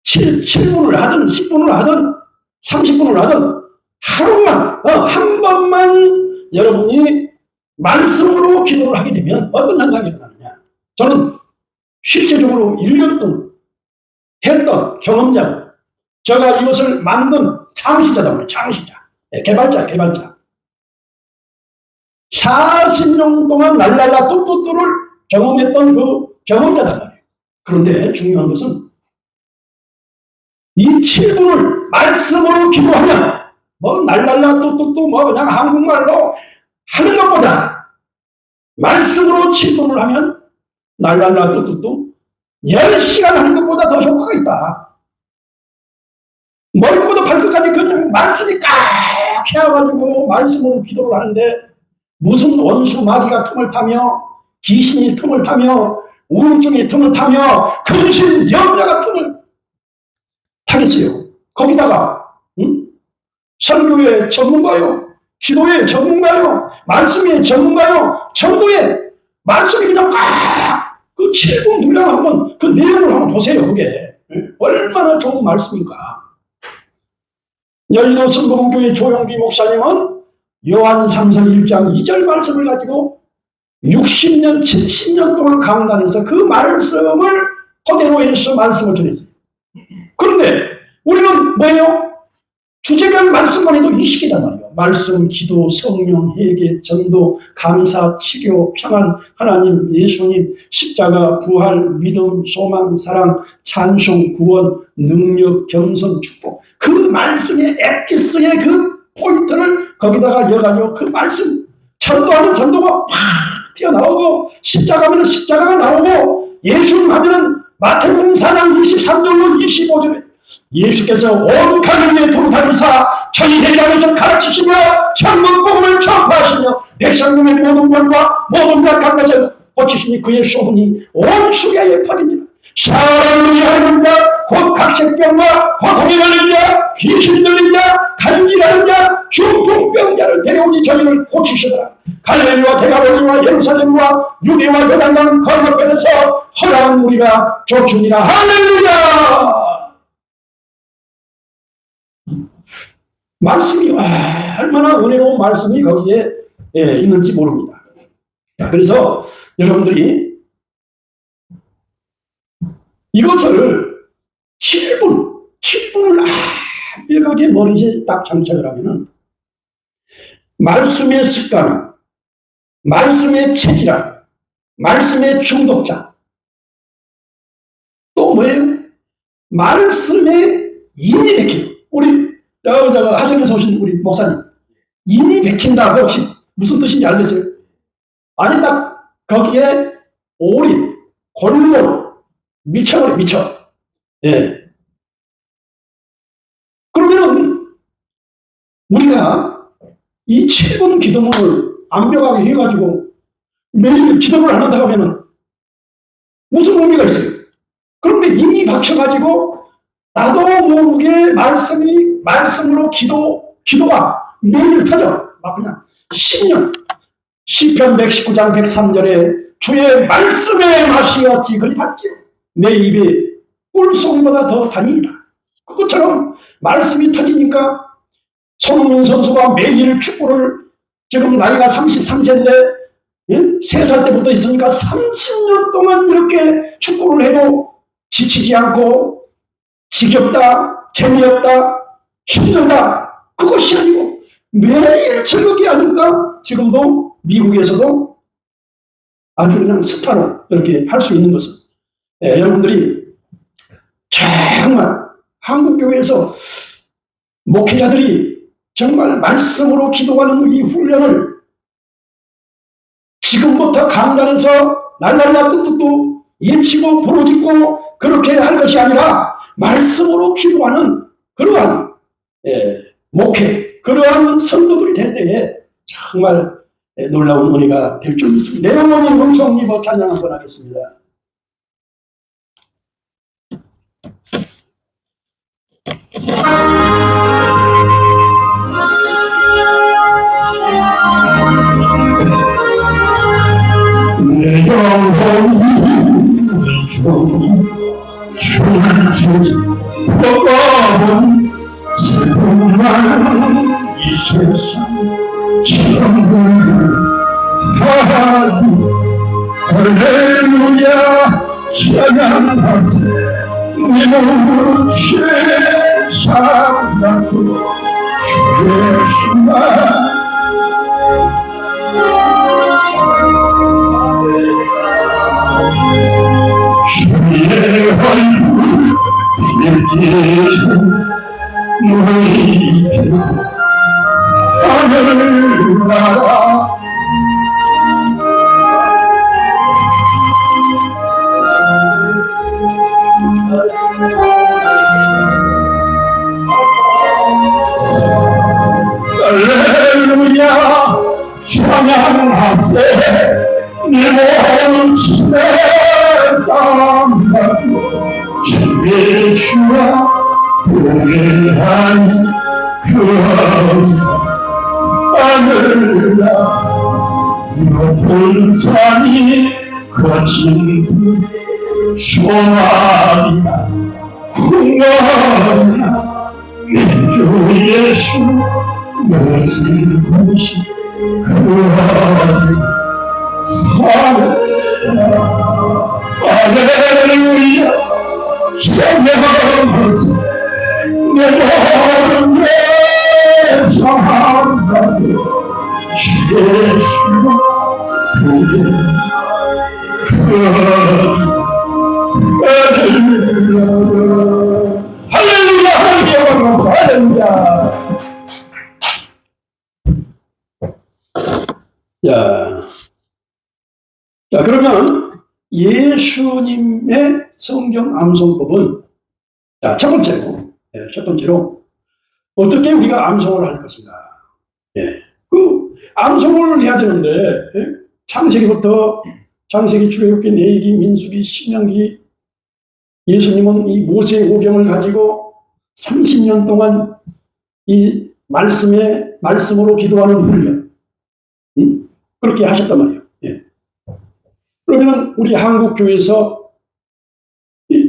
7분을 하든 10분을 하든 30분을 하든 하루만 한 번만 여러분이 말씀으로 기도를 하게 되면 어떤 현상이 일어나느냐. 저는 실제적으로 1년 동안 했던 경험자고, 제가 이것을 만든 창시자다. 창시자. 개발자. 40년 동안 날랄라 뚜뚜뚜를 경험했던 그 경험자단 말이에요. 그런데 중요한 것은 이 7분을 말씀으로 기도하면 날랄라 뚜뚜뚜 그냥 한국말로 하는 것보다 말씀으로 7분을 하면 날랄라 뚜뚜뚜 10시간 하는 것보다 더 효과가 있다. 머리부터 발끝까지 그냥 말씀이 꽉 채워가지고 말씀으로 기도를 하는데 무슨 원수 마귀가 틈을 타며 귀신이 틈을 타며 우울증이 틈을 타며 근심 염려가 틈을 타겠어요. 거기다가 설교의 전문가요, 기도의 전문가요, 말씀의 전문가요, 전도의 말씀이 그냥 그 7분 분량 한번 그 내용을 한번 보세요. 그게 얼마나 좋은 말씀입니까? 여의도 성공교회 조용기 목사님은 요한 3서 1장 2절 말씀을 가지고 60년, 70년 동안 강단에서 그 말씀을 그대로 해서 말씀을 전했어요. 그런데 우리는 뭐예요? 주제별 말씀만 해도 20개단 말이에요. 말씀, 기도, 성령, 회개, 전도, 감사, 치료, 평안, 하나님, 예수님, 십자가, 부활, 믿음, 소망, 사랑, 찬송, 구원, 능력, 겸손, 축복. 그 말씀의 엑기스의 그 포인트를 거기다가 이어가지고 그 말씀, 전도하면 전도가 팍 튀어나오고, 십자가하면 십자가가 나오고, 예수님 하면은 마태복음 4장 23절로 25절에 예수께서 온 갈릴리에 통다니사 저희 대장에서 가르치시며 천국 복음을 전파하시며 백성들의 모든 병과 모든 약한 것을 고치시니 그의 소문이 온 수계에 퍼집니다. 사람이 하는자 곧 각색병과 고통이 걸린 자, 귀신 들린 자, 간질하는 자, 중풍병자를 데려오니 저희를 고치시더라. 갈릴리와 데가볼리와 예루살렘과 유대와 요단강 건너편에서 허락한 우리가 쫓으니라. 할렐루야. 말씀이 얼마나 은혜로운 말씀이 거기에 있는지 모릅니다. 자, 그래서 여러분들이 이것을 7분을 완벽하게 머리에 딱 장착을 하면은 말씀의 습관, 말씀의 체질학, 말씀의 중독자, 또 뭐예요? 말씀의 인이 백해요. 우리 하성에서 오신 우리 목사님, 인이 백힌다고 혹시 무슨 뜻인지 알겠어요? 아니 딱 거기에 오리, 골몰, 미쳐버려 미쳐. 예. 그러면은 우리가 이 7분 기도문을 완벽하게 해가지고 매일 기도를 안 한다고 하면은 무슨 의미가 있어요? 그런데 이미 박혀가지고 나도 모르게 말씀으로 기도가 매일 터져. 막 그냥 10년. 시편 119장 103절에 주의 말씀의 맛이었지. 그리 닿기요. 내 입에 꿀송이보다 더 다니라. 그것처럼 말씀이 터지니까 손흥민 선수가 매일 축구를 지금 나이가 33세인데 3살 때부터 있으니까 30년 동안 이렇게 축구를 해도 지치지 않고 지겹다, 재미없다, 힘들다 그것이 아니고 매일 즐겁게 하니까 지금도 미국에서도 아주 그냥 스타로 이렇게 할 수 있는 것은 여러분들이 정말 한국교회에서 목회자들이 정말 말씀으로 기도하는 이 훈련을 지금부터 강단에서 날랄라 뚝뚝뚝 예치고 부르짖고 그렇게 할 것이 아니라 말씀으로 기도하는 그러한 목회, 그러한 성도들이 될 때에 정말 놀라운 은혜가 될 줄 믿습니다. 내 영혼이 음성 입어 찬양 한번 하겠습니다. 내 영혼이 온종일 주를 보고는 슬픔만 이 세상 전부를 하고 할렐루야 찬양하세 내 몸을 죄삼라고 예수만 주의 얼굴 일기에서 너희에게 하늘나라 할렐루야 찬양하세 내 몸을 죄삼라고 주 예수와 동행하니 그 하늘나 높은 산이 거친 소나리나 궁궐이나 주 예수 무슨 곳이 그 할렐루야 찬양하세 내 몸을 예상한다고 주 예수와 할렐루야 할렐루야 할렐루야. 자 그러면 예수님의 성경 암송법은 첫 번째로 어떻게 우리가 암송을 할 것인가. 그 암송을 해야 되는데 창세기부터 창세기, 출애굽기, 레위기, 민수기, 신명기 예수님은 이 모세오경을 가지고 30년 동안 이 말씀으로 기도하는 훈련 그렇게 하셨단 말이에요. 그러면 우리 한국교회에서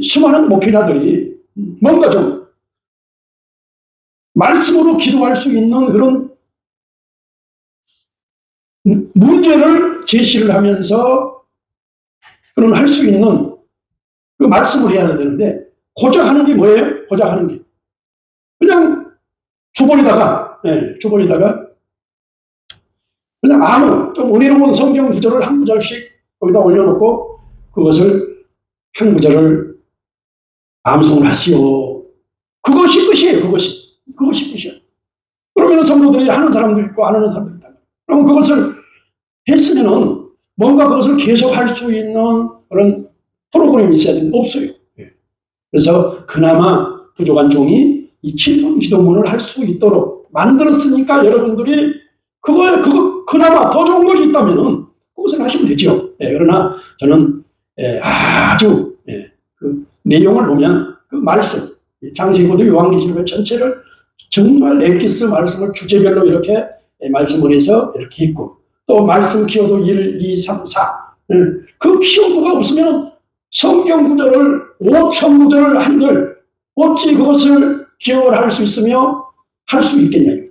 수많은 목회자들이 뭔가 좀 말씀으로 기도할 수 있는 그런 문제를 제시를 하면서 그런 할 수 있는 그 말씀을 해야 되는데, 고작 하는 게 뭐예요? 고작 하는 게. 그냥 주버리다가, 그냥 아무 좀 은혜로운 성경 구절을 한 구절씩 거기다 올려놓고 그것을 한 구절을 암송을 하시오. 그것이 끝이에요. 그것이 끝이에요. 그러면 성도들이 하는 사람도 있고 안 하는 사람도 있다. 그럼 그것을 했으면은 뭔가 그것을 계속할 수 있는 그런 프로그램이 있어야 되는데 없어요. 그래서 그나마 부족한 종이 이 7분 기도문을 할 수 있도록 만들었으니까 여러분들이 그거 그나마 더 좋은 것이 있다면은 그것을 하시면 되죠. 그러나 저는 아주 그 내용을 보면 그 말씀, 장세고도 요한계시록 전체를 정말 엑기스 말씀을 주제별로 이렇게 말씀을 해서 이렇게 있고, 또 말씀 키워도 1, 2, 3, 4. 그 키워도가 없으면 성경 구절을 5천 구절을 한들 어찌 그것을 기억을 할 수 있으며 할 수 있겠냐.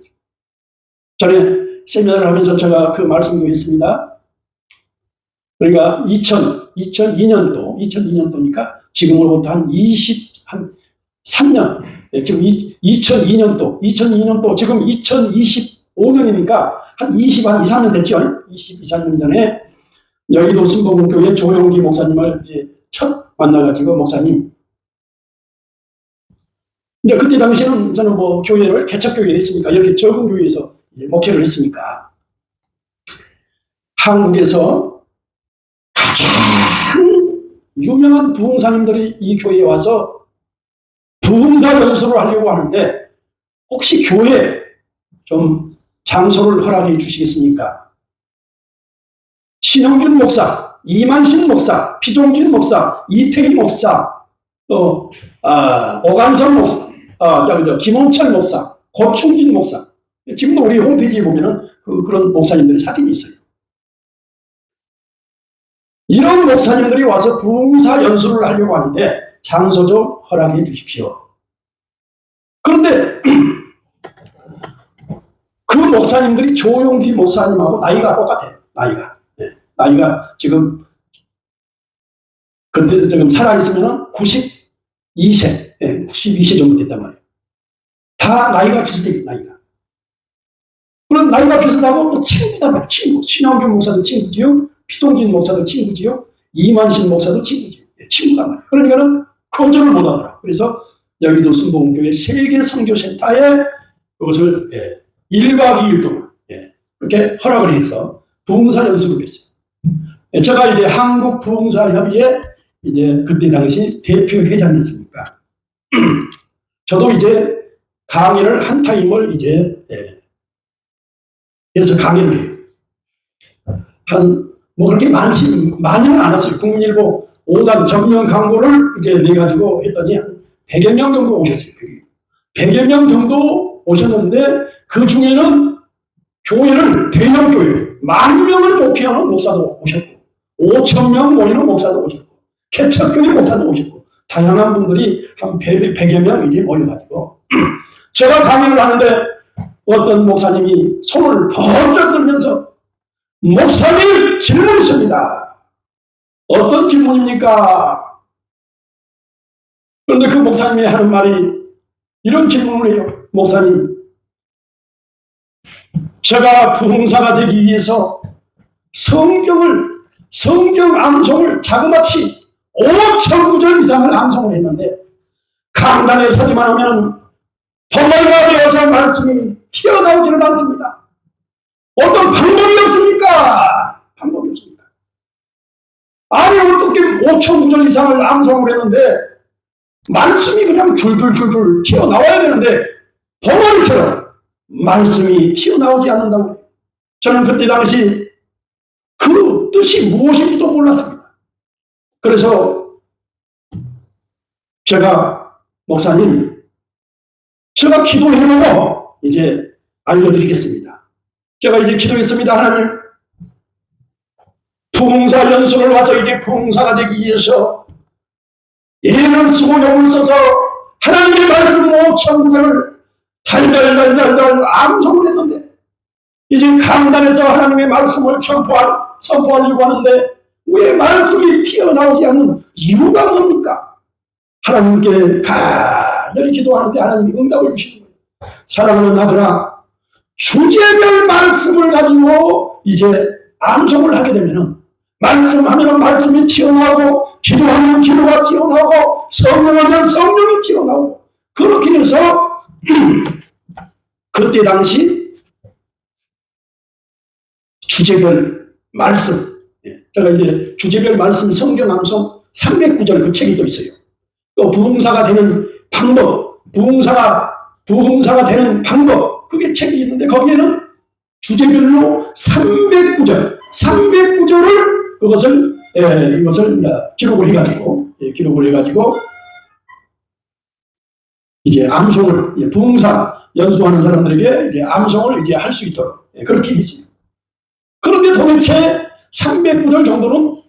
전에 세미나를 하면서 제가 그 말씀도 했습니다. 그러니까 2002년도니까 지금으로부터 한 3년, 지금 2002년도, 지금 2025년이니까 한 2, 3년 됐죠? 23년 전에 여의도 순복음교회 조용기 목사님을 이제 첫 만나가지고, 목사님, 이제 그때 당시에는 저는 뭐 교회를 개척교회에 했으니까, 이렇게 적은 교회에서 목회를 했으니까, 한국에서 가장 유명한 부흥사님들이 이 교회에 와서 부흥사 연수를 하려고 하는데, 혹시 교회 좀 장소를 허락해 주시겠습니까? 신영균 목사, 이만신 목사, 피종진 목사, 이태희 목사, 또 오간선 목사, 김홍철 목사, 고충진 목사. 지금도 우리 홈페이지에 보면은 그런 목사님들의 사진이 있어요. 이런 목사님들이 와서 부흥사 연수를 하려고 하는데 장소 좀 허락해 주십시오. 그런데 그 목사님들이 조용기 목사님하고 나이가 똑같아요. 나이가 지금, 근데 지금 살아있으면 92세, 92세 정도 됐단 말이에요. 다 나이가 비슷해요, 나이가. 그런 나이가 비슷하고 또 친구단 말이에요, 친구. 신영균 목사도 친구지요, 피종진 목사도 친구지요, 이만신 목사도 친구지요. 친구단 말이에요. 그러니까는 거절을 못 하더라. 그래서 여의도 순복음교회 세계 선교센터에 그것을 1박 2일 동안 이렇게 허락을 해서 부흥사 연수를 했어요. 제가 이제 한국 부흥사협의회 이제 그때 당시 대표 회장이었으니까 저도 이제 강의를 한 타임을 이제 해서 강의를 해요. 뭐 그렇게 많이는 않았어요. 국민일보 5단 정면 광고를 이제 내가지고 했더니 한 100여 명 정도 오셨어요. 100여 명 정도 오셨는데 그 중에는 교회를, 대형 교회, 10,000명을 목회하는 목사도 오셨고, 5,000명 모이는 목사도 오셨고, 개척교회 목사도 오셨고, 다양한 분들이 한 100여 명 이제 모여가지고, 제가 강의를 하는데 어떤 목사님이 손을 번쩍 들면서, 목사님, 질문 있습니다. 어떤 질문입니까? 그런데 그 목사님이 하는 말이 이런 질문을 해요. 목사님, 제가 부흥사가 되기 위해서 성경 암송을 자그마치 5천 구절 이상을 암송을 했는데, 강단에 서기만 하면 덩어리가 되어서 말씀이 튀어나오지를 않습니다. 어떤 방법이 없습니까? 방법이 없습니다. 아니, 어떻게 5천 구절 이상을 암송을 했는데 말씀이 그냥 줄줄줄줄 튀어나와야 되는데 덩어리처럼 말씀이 튀어나오지 않는다고. 저는 그때 당시 그 뜻이 무엇인지도 몰랐습니다. 그래서 제가, 목사님, 제가 기도해보고 이제 알려드리겠습니다. 제가 이제 기도했습니다. 하나님, 부흥사 연수를 와서 이제 부흥사가 되기 위해서 애를 쓰고 영을 써서 하나님의 말씀 5천 구절을 달달달달달 암송을 했는데 이제 강단에서 하나님의 말씀을 선포하려고 하는데 왜 말씀이 튀어나오지 않는 이유가 뭡니까? 하나님께 간절히 기도하는데 하나님이 응답을 주시는 거예요. 사랑하는 아들아, 주제별 말씀을 가지고 이제 암송을 하게 되면은 말씀하면 말씀이 튀어나오고 기도하면 기도가 튀어나오고 성령하면 성령이 튀어나오고 그렇게 해서 그때 당시 주제별 말씀, 제가 이제 주제별 말씀 성경 암송 309절 그 책이 또 있어요. 또 부흥사가 되는 방법, 부흥사가 되는 방법, 그게 책이 있는데 거기에는 주제별로 309절을 이것을 기록을 해가지고 이제 암송을 부흥사 연수하는 사람들에게 이제 암송을 이제 할 수 있도록 그렇게 했습니다. 그런데 도대체 309절 정도는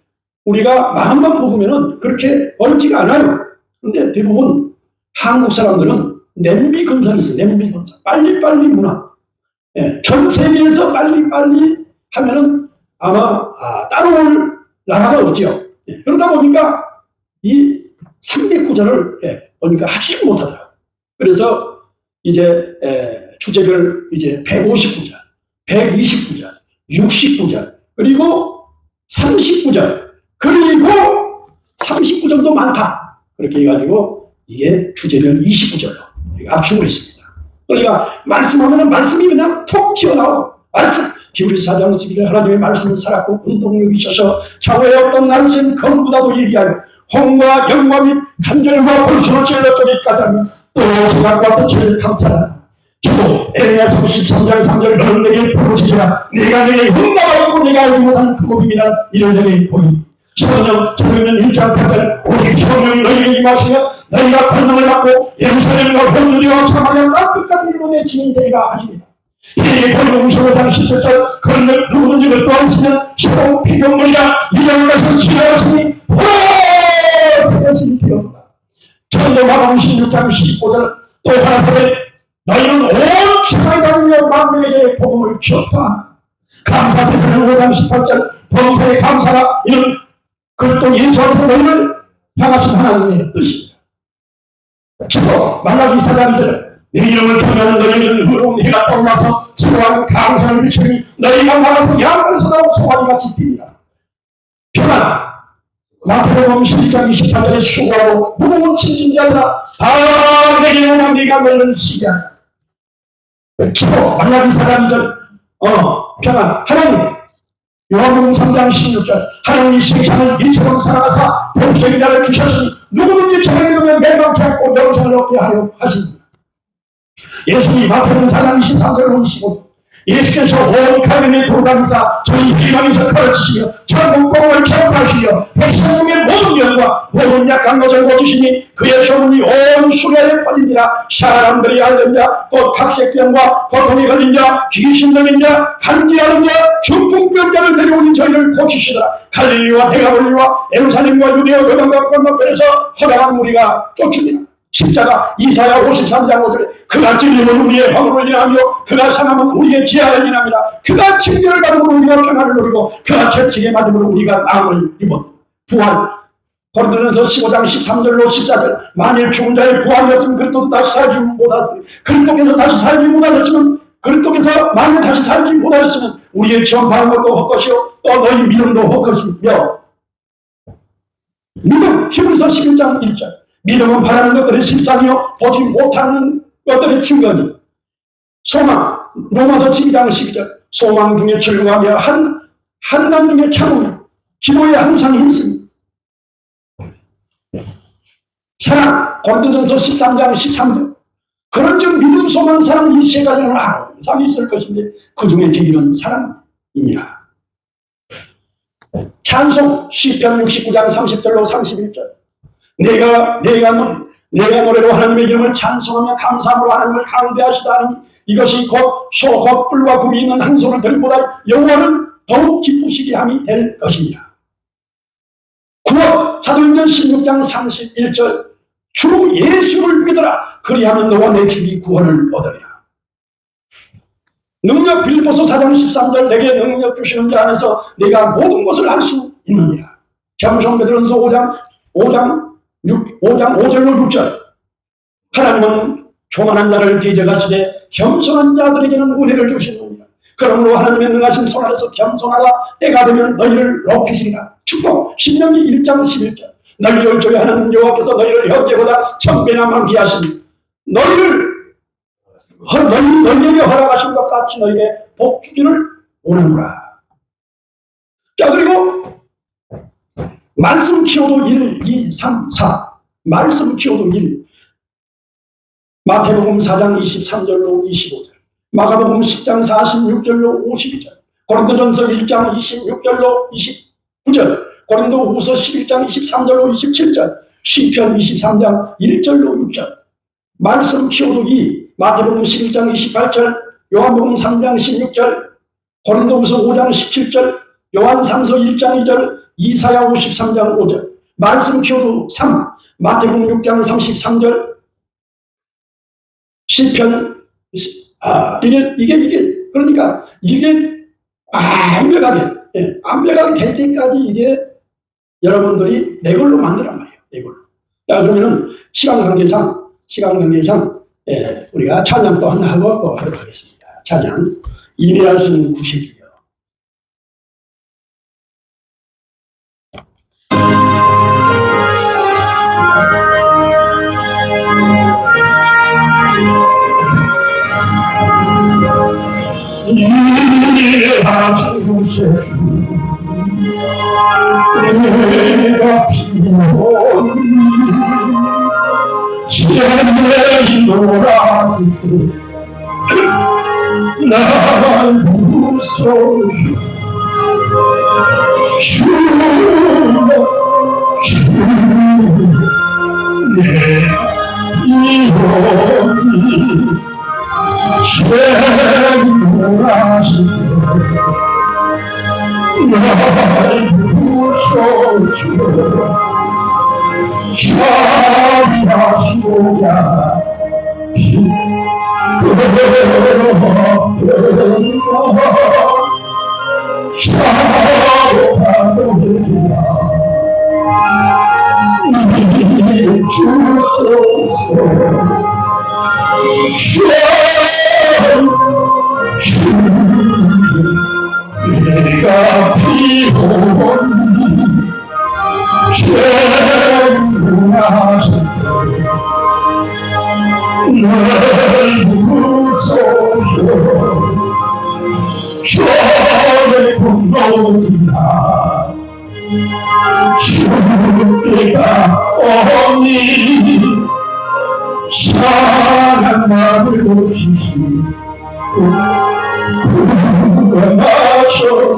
우리가 마음만 먹으면은 그렇게 어렵지가 않아요. 근데 대부분 한국 사람들은 냄비 근성이 있어요. 냄비 근성. 빨리빨리 문화. 전 세계에서 빨리빨리 하면은 아마 따라올 나라가 없죠. 그러다 보니까 이 309절을 보니까 하지 못하더라고요. 그래서 이제 주제별 이제 159절, 129절, 69절, 그리고 39절, 그리고 39절도 많다. 그렇게 해가지고 이게 주제별 29절로 압축을 했습니다. 그러니까 말씀하면은 말씀이 그냥 톡 튀어나오고 말씀. 히브리서 4장 11절 하나님의 말씀은 살았고 운동력이 있어서 좌우에 어떤 날씨는 검보다도 얘기하여 홍과 영과 및 간절과 골수로 찔러 쪼개까지 하며 또 생각과 뜻을 감찰하라. 기도 에레미야 33장 3절 너는 내게 부르짖으라. 내가 내게 응답하고 내가 알지 못하는 그 복음이라 이를 내게 보이니 성령 주는 1장 8절 오직 성령이 너희에게 임하시며 너희가 권능을 받고 예루살렘과 본유리와 사마리아 땅끝까지 이루어내 지는 때가 아닙니다. 이에 권능 15장 17절 권능 누구든지 그 또한 쓰면 시동 피조물이라 이런 것을 지나갔으니 새것이 되었다. 전도마감 16장 15절 또 하나님의 너희는 온 세상에 다니며 만민에게 복음을 전파하라. 감사 대사는 5장 18절 범사의 감사가 이는 그리스도 예수 안에서 너희를 향하신 하나님의 뜻입니다. 기도 말라기 4장 2절 내 이름을 통하는 너희는 의로운 해가 떠올라서 수고하는 감사를 비추니 너희가 나가서 양간에서 나온 소화기같이 핍니다. 평안 마태복음 12장 28절에 수고하고 무거운 짐진 자들아 다 내게 오면 네가 너희를 시기하라. 기도 말라기 4장 2절 평안 하나님 요한복음 3장 16절 하나님이 세상을 이처럼 사랑하사 복수의 자를 주셨으니 누구든지 저를 믿으면 멸망치 않고 영생을 얻게 하려 하십니다. 예수님 마태복음 4장 23절 보시고 예수께서 온 갈릴리 돌아다니사 저희 비방에서 가르치시며 천국 복음을 전파하시며 백성중의 모든 영과 모든 약한 것을 고치시니 그의 소문이 온 수레에 퍼지니라. 사람들이 앓는 자, 또 각색병과 고통에 걸린 자, 귀신 들린 자, 감기하는 자, 중풍병자를 데려오니 저희를 고치시더라. 갈릴리와 데가볼리와 예루살렘과 유대와 요단강 건너편에서 허다한 무리가 쫓습니다. 십자가 이사야 53장 5절에 그가 찔림은 우리의 허물을 인하며 그가 상함은 우리의 지하를 인함이라. 그가 징계를 받음으로 우리가 평안을 누리고 그가 채찍에 맞음으로 우리가 나음을 입었다. 부활 고린도전서 15장 13절로 14절 만일 죽은 자의 부활이었으면 그리스도도 다시 살지 못하였으니 그리스도께서 다시 살지 못하셨으면 그리스도께서 만일 다시 살지 못하셨으면 우리의 전파하는 것도 헛것이요 또 너희 믿음도 헛것이며 믿음 히브리서 11장 1절 믿음은 바라는 것들의 실상이요 보지 못하는 것들의 증거니 소망 로마서 12장 12절 소망 중에 즐거워하며 한난 중에 참으며 기도에 항상 힘쓰니 사랑 고린도전서 13장 13절 그런즉 믿음 소망 사랑 이 세 가지는 항상 있을 것인데 그 중에 제일은 사랑이니라. 찬송 시편 69장 30절로 31절 내가 노래로 하나님의 이름을 찬송하며 감사함으로 하나님을 강대하시다 하니 이것이 곧 뿔과 굽이 있는 한 손을 들보다 여호와는 더욱 기쁘시게 함이 될 것이니라. 구원 사도행전 16장 31절 주 예수를 믿어라 그리하면 너와 내 집이 구원을 얻으리라. 능력 빌보서 4장 13절 내게 능력 주시는 자 안에서 내가 모든 것을 할 수 있느니라. 겸손 베드로전서 5장 5절로 6절 하나님은 교만한 자를 대적하시되 겸손한 자들에게는 은혜를 주시느니라. 그러므로 하나님의 능하신 손 아래서 겸손하라. 때가 되면 너희를 높이시리라. 축복 신명기 1장 11절 너희를 주의 하나님 여호와께서 너희를 현재보다 1000배나 많게 하시니 너희에게 허락하신 것 같이 너희에게 복 주기를 원하노라. 자, 그리고 말씀 키워도 1, 2, 3, 4 말씀 키워도 1 마태복음 4장 23절로 25절 마가복음 10장 46절로 52절 고린도전서 1장 26절로 29절 고린도후서 11장 23절로 27절 시편 23장 1절로 6절 말씀 키워도 2 마태복음 11장 28절 요한복음 3장 16절 고린도후서 5장 17절 요한상서 1장 2절 이사야 53장 5절 말씀 키워도 3 마태복음 6장 33절 시편 이게 그러니까 이게 완벽하게 될 때까지 이게 여러분들이 내 걸로 만들란 말이에요. 내 걸로. 자, 그러면은 시간 관계상 우리가 찬양 또 하나 하고 하도록 하겠습니다. 찬양 인내하시는 구세주여. 인내하시는 구세주 내가 필요하니 지혜의 놀아주고 날 무서워 주여 내가 필요하니 지혜의 놀아주고 날 무서워 자비하시고야 내가 필요한 날 무서워 저의 공로이나 주께가 오니 찬양 마음을 보시시고 구원하셨소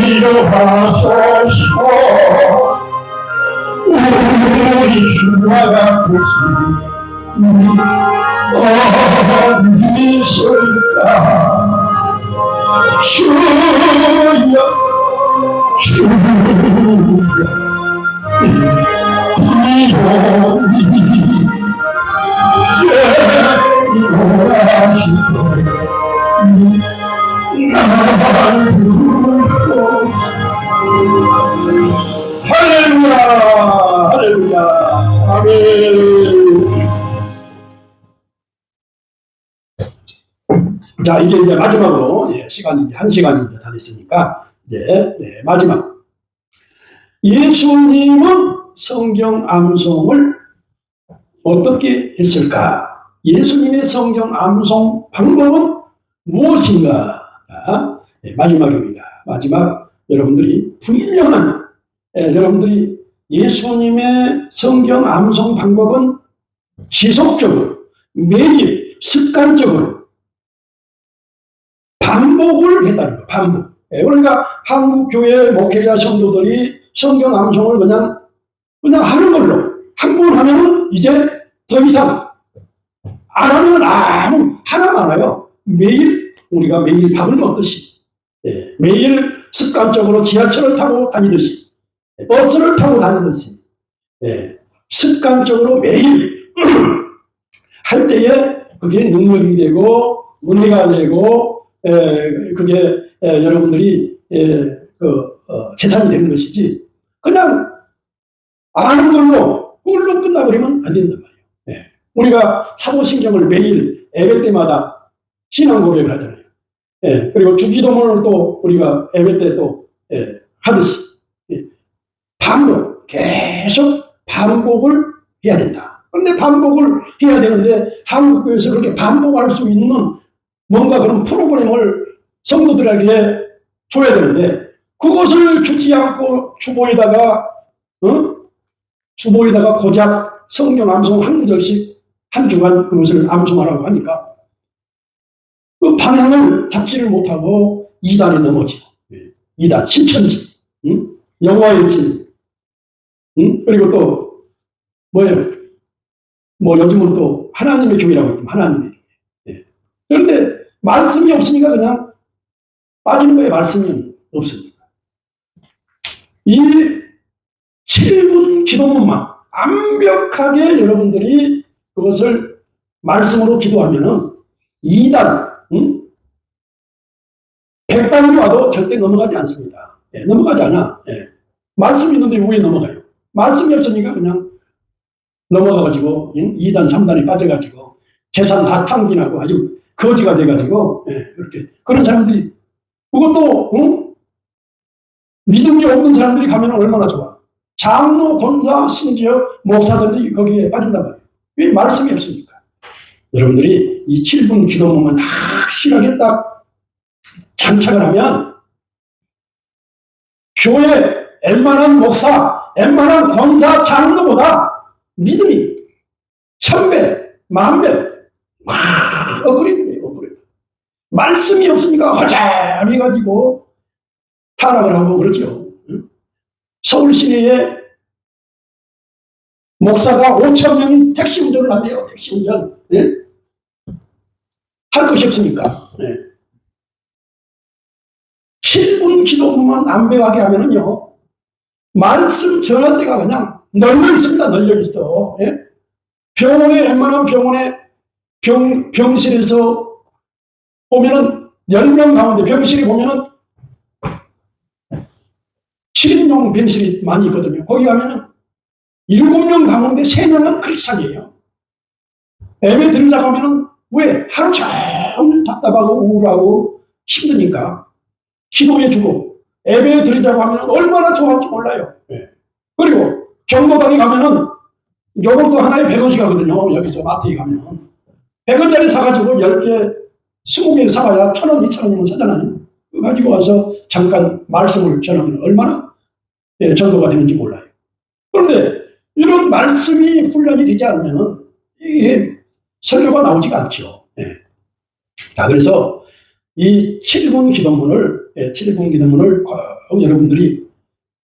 일어나소서 우리 주와 같으시 어디 있을까 주여 비오니 예리하시고 날 부르고 할렐루야 할렐루야 아멘. 자, 이제 마지막으로 시간이 이제 1시간이 다 됐으니까 이제 마지막 예수님은 성경 암송을 어떻게 했을까? 예수님의 성경 암송 방법은 무엇인가? 마지막입니다. 마지막 여러분들이 분명한 여러분들이 예수님의 성경 암송 방법은 지속적으로 매일 습관적으로 반복을 했다는 거예요. 반복. 그러니까 한국 교회 목회자 성도들이 성경 암송을 그냥 하는 걸로 한 번 하면은 이제 더 이상 안 하면 아무 하나만 와요. 매일 우리가 매일 밥을 먹듯이 매일 습관적으로 지하철을 타고 다니듯이 버스를 타고 다니듯이 습관적으로 매일 할 때에 그게 능력이 되고 은혜가 되고 그게 여러분들이 재산이 되는 것이지 그냥 아는 걸로 그걸로 끝나버리면 안 된단 말이에요. 우리가 사도신경을 매일 예배 때마다 신앙 고백을 하잖아요. 그리고 주기도문을 또 우리가 예배 때 또 하듯이 반복 계속 반복을 해야 된다. 그런데 반복을 해야 되는데 한국교회에서 그렇게 반복할 수 있는 뭔가 그런 프로그램을 성도들에게 줘야 되는데 그것을 주지 않고 주보에다가 고작 성경 암송 한 구절씩 한 주간 그것을 암송하라고 하니까 그 방향을 잡지를 못하고 이단에 넘어지고 이단 신천지 영화의 진 그리고 또 뭐예요? 뭐 요즘은 또 하나님의 교회라고 있고 하나님의 교회. 그런데 말씀이 없으니까 그냥 빠지는 거예요. 말씀이 없으니까. 이 7분 기도문만 완벽하게 여러분들이 그것을 말씀으로 기도하면은 2단, 100단이 와도 절대 넘어가지 않습니다. 넘어가지 않아. 말씀이 있는데 왜 넘어가요? 말씀이 없으니까 그냥 넘어가가지고 2단, 3단에 빠져가지고 재산 다 탕진하고 아주 거지가 돼가지고 그렇게 그런 사람들이 그것도 믿음이 없는 사람들이 가면 얼마나 좋아. 장로, 권사, 심지어 목사들이 거기에 빠진단 말이에요. 왜 말씀이 없습니까? 여러분들이 이 7분 기도문만 확실하게 딱 장착을 하면 교회 웬만한 목사, 웬만한 권사, 장로보다 믿음이 1000배, 10,000배 막 업그레이드 돼요. 업그레이드. 말씀이 없으니까 화장해 가지고 타락을 하고 그러죠. 서울 시내에 목사가 5,000명이 택시 운전을 한대요. 택시 운전. 할 것이 없으니까. 7분 기도만 안 배워하게 하면은요, 말씀 전할 때가 그냥 널려 있습니다. 널려 있어. 병원에, 웬만한 병원에 병실에서 보면은 10명 가운데 병실에 보면은 7인용 병실이 많이 있거든요. 거기 가면은 7명 가운데 3명은 크리스찬이에요. 예배 드리자고 하면은 왜? 하루 종일 답답하고 우울하고 힘드니까 기도해주고 예배 드리자고 하면 얼마나 좋아할지 몰라요. 그리고 경로당에 가면은 요것도 하나에 100원씩 하거든요. 여기 저 마트에 가면 100원짜리 사가지고 10개, 20개 사봐야 1,000원, 2,000원이면 사잖아요. 그거 가지고 와서 잠깐 말씀을 전하면 얼마나 전도가 되는지 몰라요. 그런데 이런 말씀이 훈련이 되지 않으면 이게 설교가 나오지가 않죠. 자, 그래서 이 7분 기도문을 꼭 여러분들이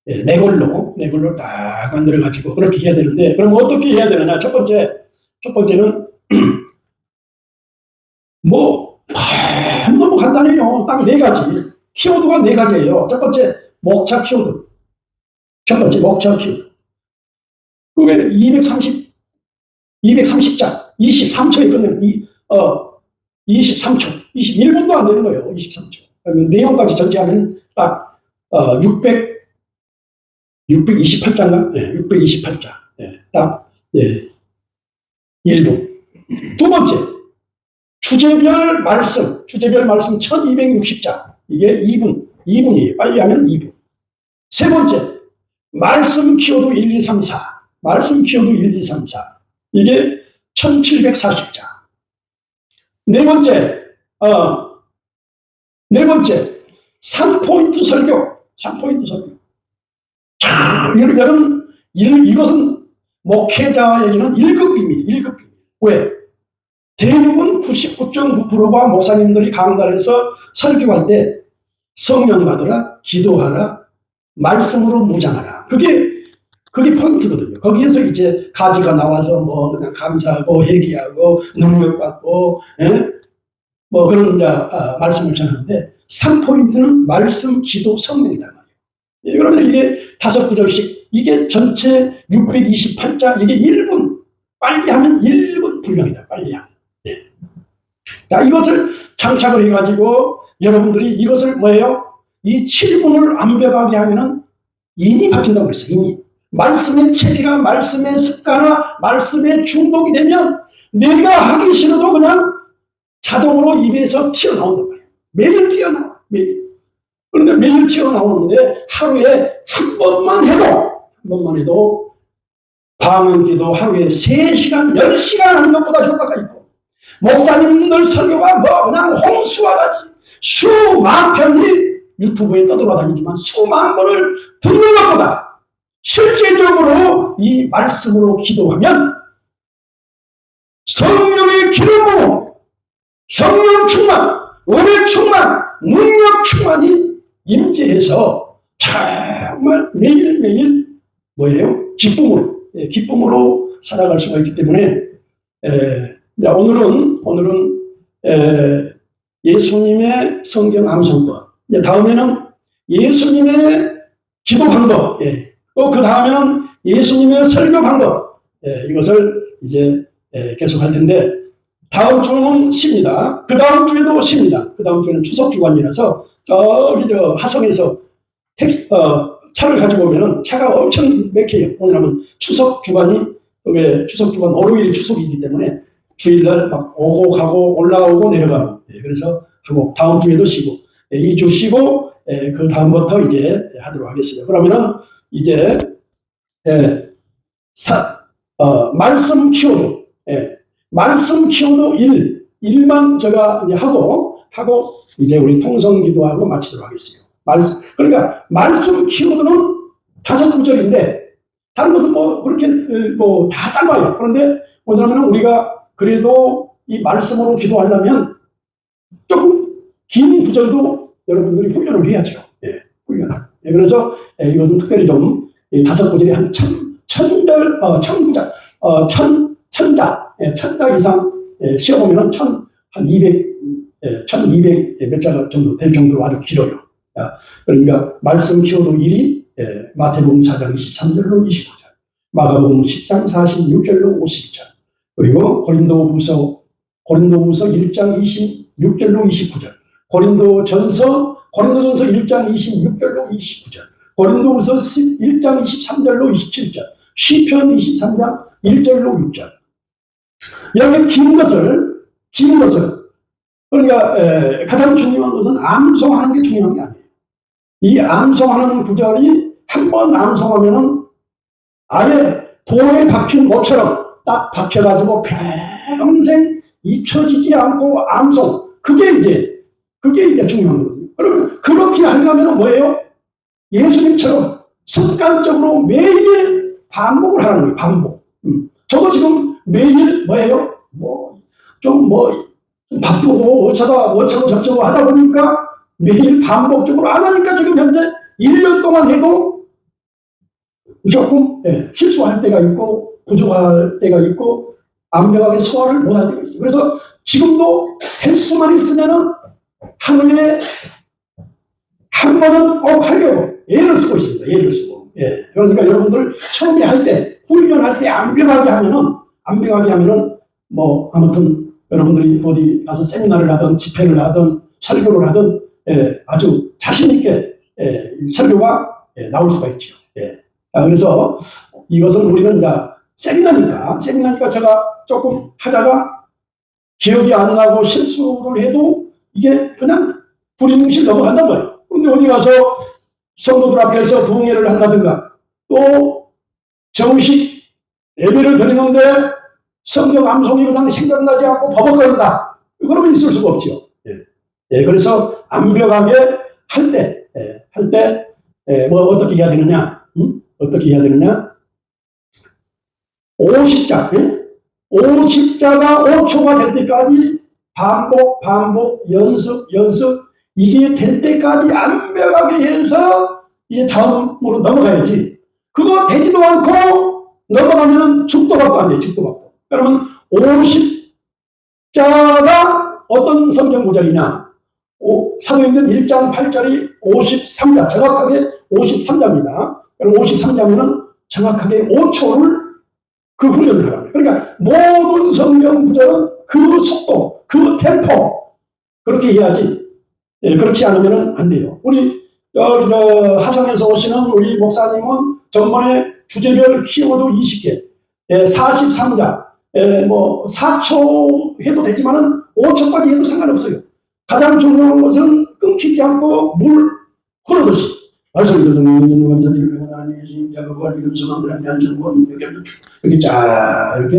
내 걸로 딱 만들어가지고 그렇게 해야 되는데, 그럼 어떻게 해야 되느냐? 첫 번째는 너무 간단해요. 딱 4가지. 키워드가 4가지예요. 첫 번째, 목차 키워드. 첫 번째, 목차 키워드. 그게 230자, 23초에 끝내는 23초, 21분도 안 되는 거예요. 23초. 그러면 내용까지 전체하면 딱 628자인가? 628자. 딱 1분. 두 번째, 주제별 말씀 1260자. 이게 2분이에요. 빨리 하면 2분. 세 번째, 말씀 키워드 1, 2, 3, 4. 말씀 키워드 1, 2, 3, 4. 이게 1740자. 네 번째, 3포인트 설교. 3포인트 설교. 자, 여러분, 이것은 목회자에게는 1급 비밀, 1급 비밀. 왜? 대부분 99.9%가 목사님들이 강단에서 설교할 때 성령 받으라, 기도하라, 말씀으로 무장하라. 그게 포인트거든요. 거기에서 이제 가지가 나와서 뭐 그냥 감사하고 회개하고 능력받고, 예? 뭐 그런 이제 말씀을 전하는데 3포인트는 말씀, 기도, 성령이란 말이에요. 예, 그러면 이게 5구절씩 이게 전체 628자 이게 1분 빨리 하면 1분 분량이다. 빨리 하면. 예. 자, 이것을 장착을 해가지고 여러분들이 이것을 뭐예요? 이 7분을 완벽하게 하면은 인이 바뀐다고 그랬어요. 인이. 말씀의 체리가 말씀의 습관화 말씀에 중독이 되면 내가 하기 싫어도 그냥 자동으로 입에서 튀어나온단 말이에요. 매일 튀어나와. 매일. 그런데 매일 튀어나오는데 하루에 한 번만 해도 방언기도 하루에 3시간, 10시간 하는 것보다 효과가 있고 목사님들 설교가 뭐 그냥 홍수와 같이 수만 편이 유튜브에 떠돌아다니지만 수만 번을 듣는 것보다 실제적으로 이 말씀으로 기도하면 성령의 기름으로 성령 충만, 은혜 충만, 능력 충만이 임재해서 정말 매일매일 뭐예요? 기쁨으로 살아갈 수가 있기 때문에 오늘은 예수님의 성경 암송법, 다음에는 예수님의 기도 방법, 또 그 다음에는 예수님의 설교 방법, 이것을 이제 계속 할 텐데 다음 주는 쉽니다. 그 다음 주에도 쉽니다. 그 다음 주에는 추석 주간이라서 저기 저 하성에서 차를 가지고 오면은 차가 엄청 막혀요. 왜냐하면 추석 주간이 추석 주간 월요일이 추석이기 때문에 주일날 막 오고 가고 올라오고 내려가고 그래서 하고 다음 주에도 쉬고 2주 쉬고 그 다음부터 이제 하도록 하겠습니다. 그러면은 이제 말씀 키워드 말씀 키워드 1만 제가 이제 하고 이제 우리 통성 기도하고 마치도록 하겠습니다. 그러니까 말씀 키워드는 5구절인데 다른 것은 뭐 그렇게 뭐 다 짧아요. 그런데 뭐냐면 우리가 그래도 이 말씀으로 기도하려면 조금 긴 구절도 여러분들이 훈련을 해야죠. 훈련. 그래서 이것은 특별히 좀 5구절이 한 1000자 이상 시어보면 한 1200 몇 자가 정도 될 정도로 아주 길어요. 그러니까 말씀 키워드 1이 마태복음 4장 23절로 29절, 마가복음 10장 46절로 52절, 그리고 고린도후서 1장 26절로 29절, 고린도전서 1장 26절로 29절, 고린도후서 1장 23절로 27절, 시편 23장 1절로 6절. 이렇게 긴 것을 그러니까 가장 중요한 것은 암송하는 게 중요한 게 아니에요. 이 암송하는 구절이 한 번 암송하면은 아예 돌에 박힌 모처럼 딱 박혀가지고 평생 잊혀지지 않고 암송. 그게 이제 중요한 거거든요. 그러면 그렇게 하려면 뭐예요? 예수님처럼 습관적으로 매일 반복을 하는 거예요. 반복. 저도 지금 매일 뭐예요? 좀 바쁘고 어쩌고 저쩌고 하다 보니까 매일 반복적으로 안 하니까 지금 현재 1년 동안 해도 조금 실수할 때가 있고 부족할 때가 있고 완벽하게 소화를 못할 때가 있어요. 그래서 지금도 될 수만 있으면은 하루에 한 번은 꼭 하려고 애를 쓰고 있습니다. 애를 쓰고. 그러니까 여러분들 처음에 할 때, 훈련할 때 완벽하게 하면은 뭐 아무튼 여러분들이 어디 가서 세미나를 하든 집회를 하든 설교를 하든 아주 자신있게 설교가 나올 수가 있죠. 그래서 이것은 우리는 이제 세미나니까 제가 조금 하다가 기억이 안 나고 실수를 해도 이게 그냥 두리뭉실 넘어간단 말이에요. 근데 어디 가서 성도들 앞에서 부흥회를 한다든가 또 정식 예배를 드리는데 성경 암송이 그냥 생각나지 않고 버벅거린다. 그러면 있을 수가 없죠. 그래서 완벽하게 할 때 뭐 어떻게 해야 되느냐? 어떻게 해야 되느냐? 50자가 5초가 될 때까지 반복, 연습, 이게 될 때까지 완벽하게 해서 이제 다음으로 넘어가야지. 그거 되지도 않고 넘어가면 죽도밥도 안 돼, 죽도밥도. 그러면 50자가 어떤 성경 구절이냐? 사도행전 1장 8절이 53자, 정확하게 53자입니다. 그럼 53자면은 정확하게 5초를 그 훈련을 하라고. 그러니까 모든 성경 구절은 그 속도, 그 템포, 그렇게 해야지. 예, 그렇지 않으면 안 돼요. 우리 하성에서 오시는 우리 목사님은 전번에 주제별 키워드 20개, 43자, 뭐 4초 해도 되지만은 5초까지 해도 상관없어요. 가장 중요한 것은 끊기지 않고 물 흐르듯이. 이렇게 쫙 이렇게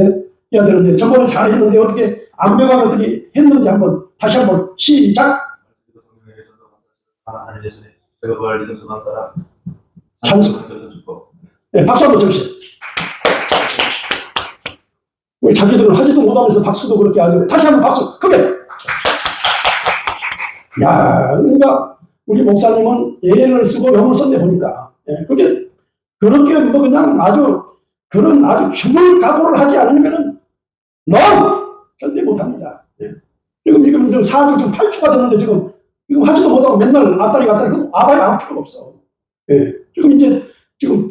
해야 되는데 전번에 잘 했는데 어떻게 안배가 어떻게 했는지 한번 다시 한번 시작. 찬송. 네, 박수 한번 쳐주세요. 우리 자기들은 하지도 못하면서 박수도 그렇게 하죠. 다시 한번 박수 크게. 야, 그러니까 우리 목사님은 예를 쓰고 영을 썼네 보니까. 예, 그게 그렇게 뭐 그냥 아주 그런 아주 죽을 각오를 하지 않으면은 너 절대 못합니다. 예. 지금 4주 지금 8주가 됐는데 지금 하지도 못하고 맨날 앞다리 그 아바이 안 필요가 없어. 예. 지금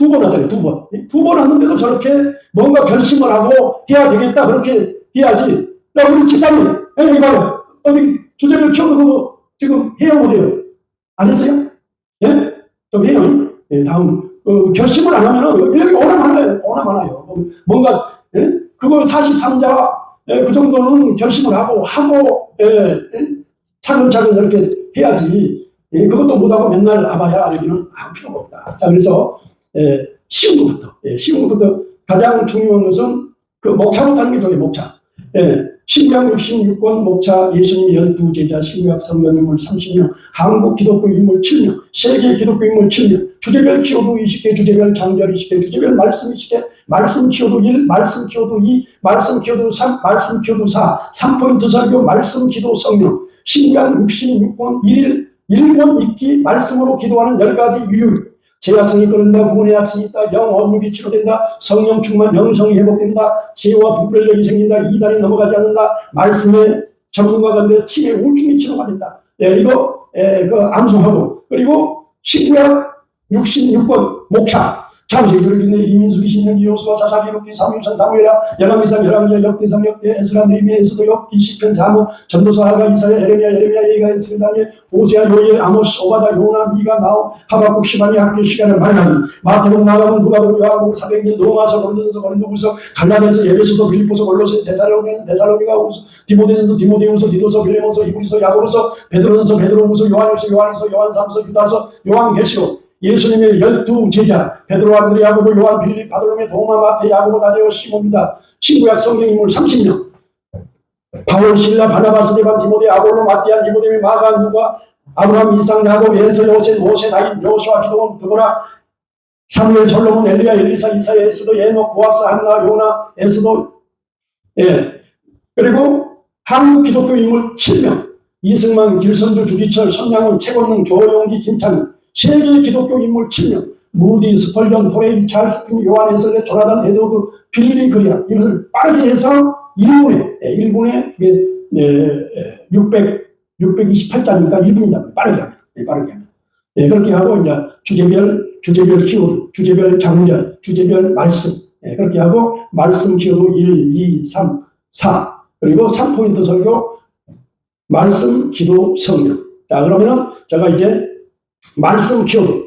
2번 왔잖아요. 2번. 2번 왔는데도 저렇게 뭔가 결심을 하고 해야 되겠다 그렇게 해야지. 야, 우리 집사님, 여기 봐요. 어디 주제를 키우는 거 지금 해요 못해요? 안 했어요? 예? 좀 해요. 예, 다음 결심을 안 하면은 여기 오나 많아요. 뭔가 예? 그걸 43자 그 정도는 결심을 하고 차근차근 이렇게 해야지. 예, 그것도 못하고 맨날 아봐야 여기는 아무 필요가 없다. 자, 그래서 쉬운 것부터 가장 중요한 것은 그 목차부터 하는 게 좋아요. 목차. 신구약 66권 목차 예수님 12제자 신구약 성경 인물 30명 한국 기독교 인물 7명 세계 기독교 인물 7명 주제별 키워드 20개 주제별 장절 20개 주제별 말씀 20개 말씀 키워드 1 말씀 키워드 2 말씀 키워드 3 말씀 키워드 4 3포인트 설교 말씀 기도 성령 신구약 66권 1권 읽기 말씀으로 기도하는 10가지 유율 제약성이 끓는다, 구분의 약성이 있다, 영 어육이 치료된다, 성령 충만, 영성이 회복된다, 지혜와 분별력이 생긴다, 이단이 넘어가지 않는다, 말씀의 전문가가 돼 치매 우울증이 치료가 된다. 이거 암송하고 그리고 신구약 66권 목차 잠시 그러겠네. 이민수기 신명기 요수와 사사기 록기 사무선 사무엘라 열왕기상 열왕기야 역대상 역대 에스라 느헤미야 에스도 욥기 시편 자무 전도서 하가 이사야 예레미야 예가 에스겔 다니엘 오세아 요엘 아모스 오바다 요나 미가 나오 하박국 시바니 학교 시간을 말하니 마태복음 마가복음 누가복음 요한복음 사도행전 로마서 고린도전서 고린도후서 갈라디아서 에베소서 빌립보서 골로새 데살로니가 후서 디모데전서 디도서 빌레몬서 히브리서 야고보서 베드로전서 베드로후서 요한일서 요한삼서 유다서 요한계시록 예수님의 12제자 베드로 안드레 야고보 요한 빌립 바돌로메 도마 마태 야고보 다데오 시몬이다. 신구약 성경 인물 30명 바울 실라 바나바스 데반 디모데 아볼로 마띠안 니고데미 마가 누가 아브라함 이삭 야곱 에서 요셉 모세 나인 요수아 기도원 드보라 사무엘 솔로몬 엘리야 엘리사 이사야 에스도 예녹 보아스 한나 요나 에스도 그리고 한국 기독교 인물 7명 이승만 길선주 주기철 손양훈 최권능 조용기 김창훈 세계 기독교 인물 7명 무디 스펄전 토레이 찰스 핀 요한 에슬레 조나단 에드워드 빌리 그리안 이것을 빠르게 해서 1분에 628자니까 1분이다. 빠르게 하면. 그렇게 하고 이제 주제별 키워드, 주제별 장절, 주제별 말씀. 그렇게 하고 말씀 키워드 1, 2, 3, 4. 그리고 3포인트 설교, 말씀, 기도, 성령. 자, 그러면은 제가 이제 말씀 키워드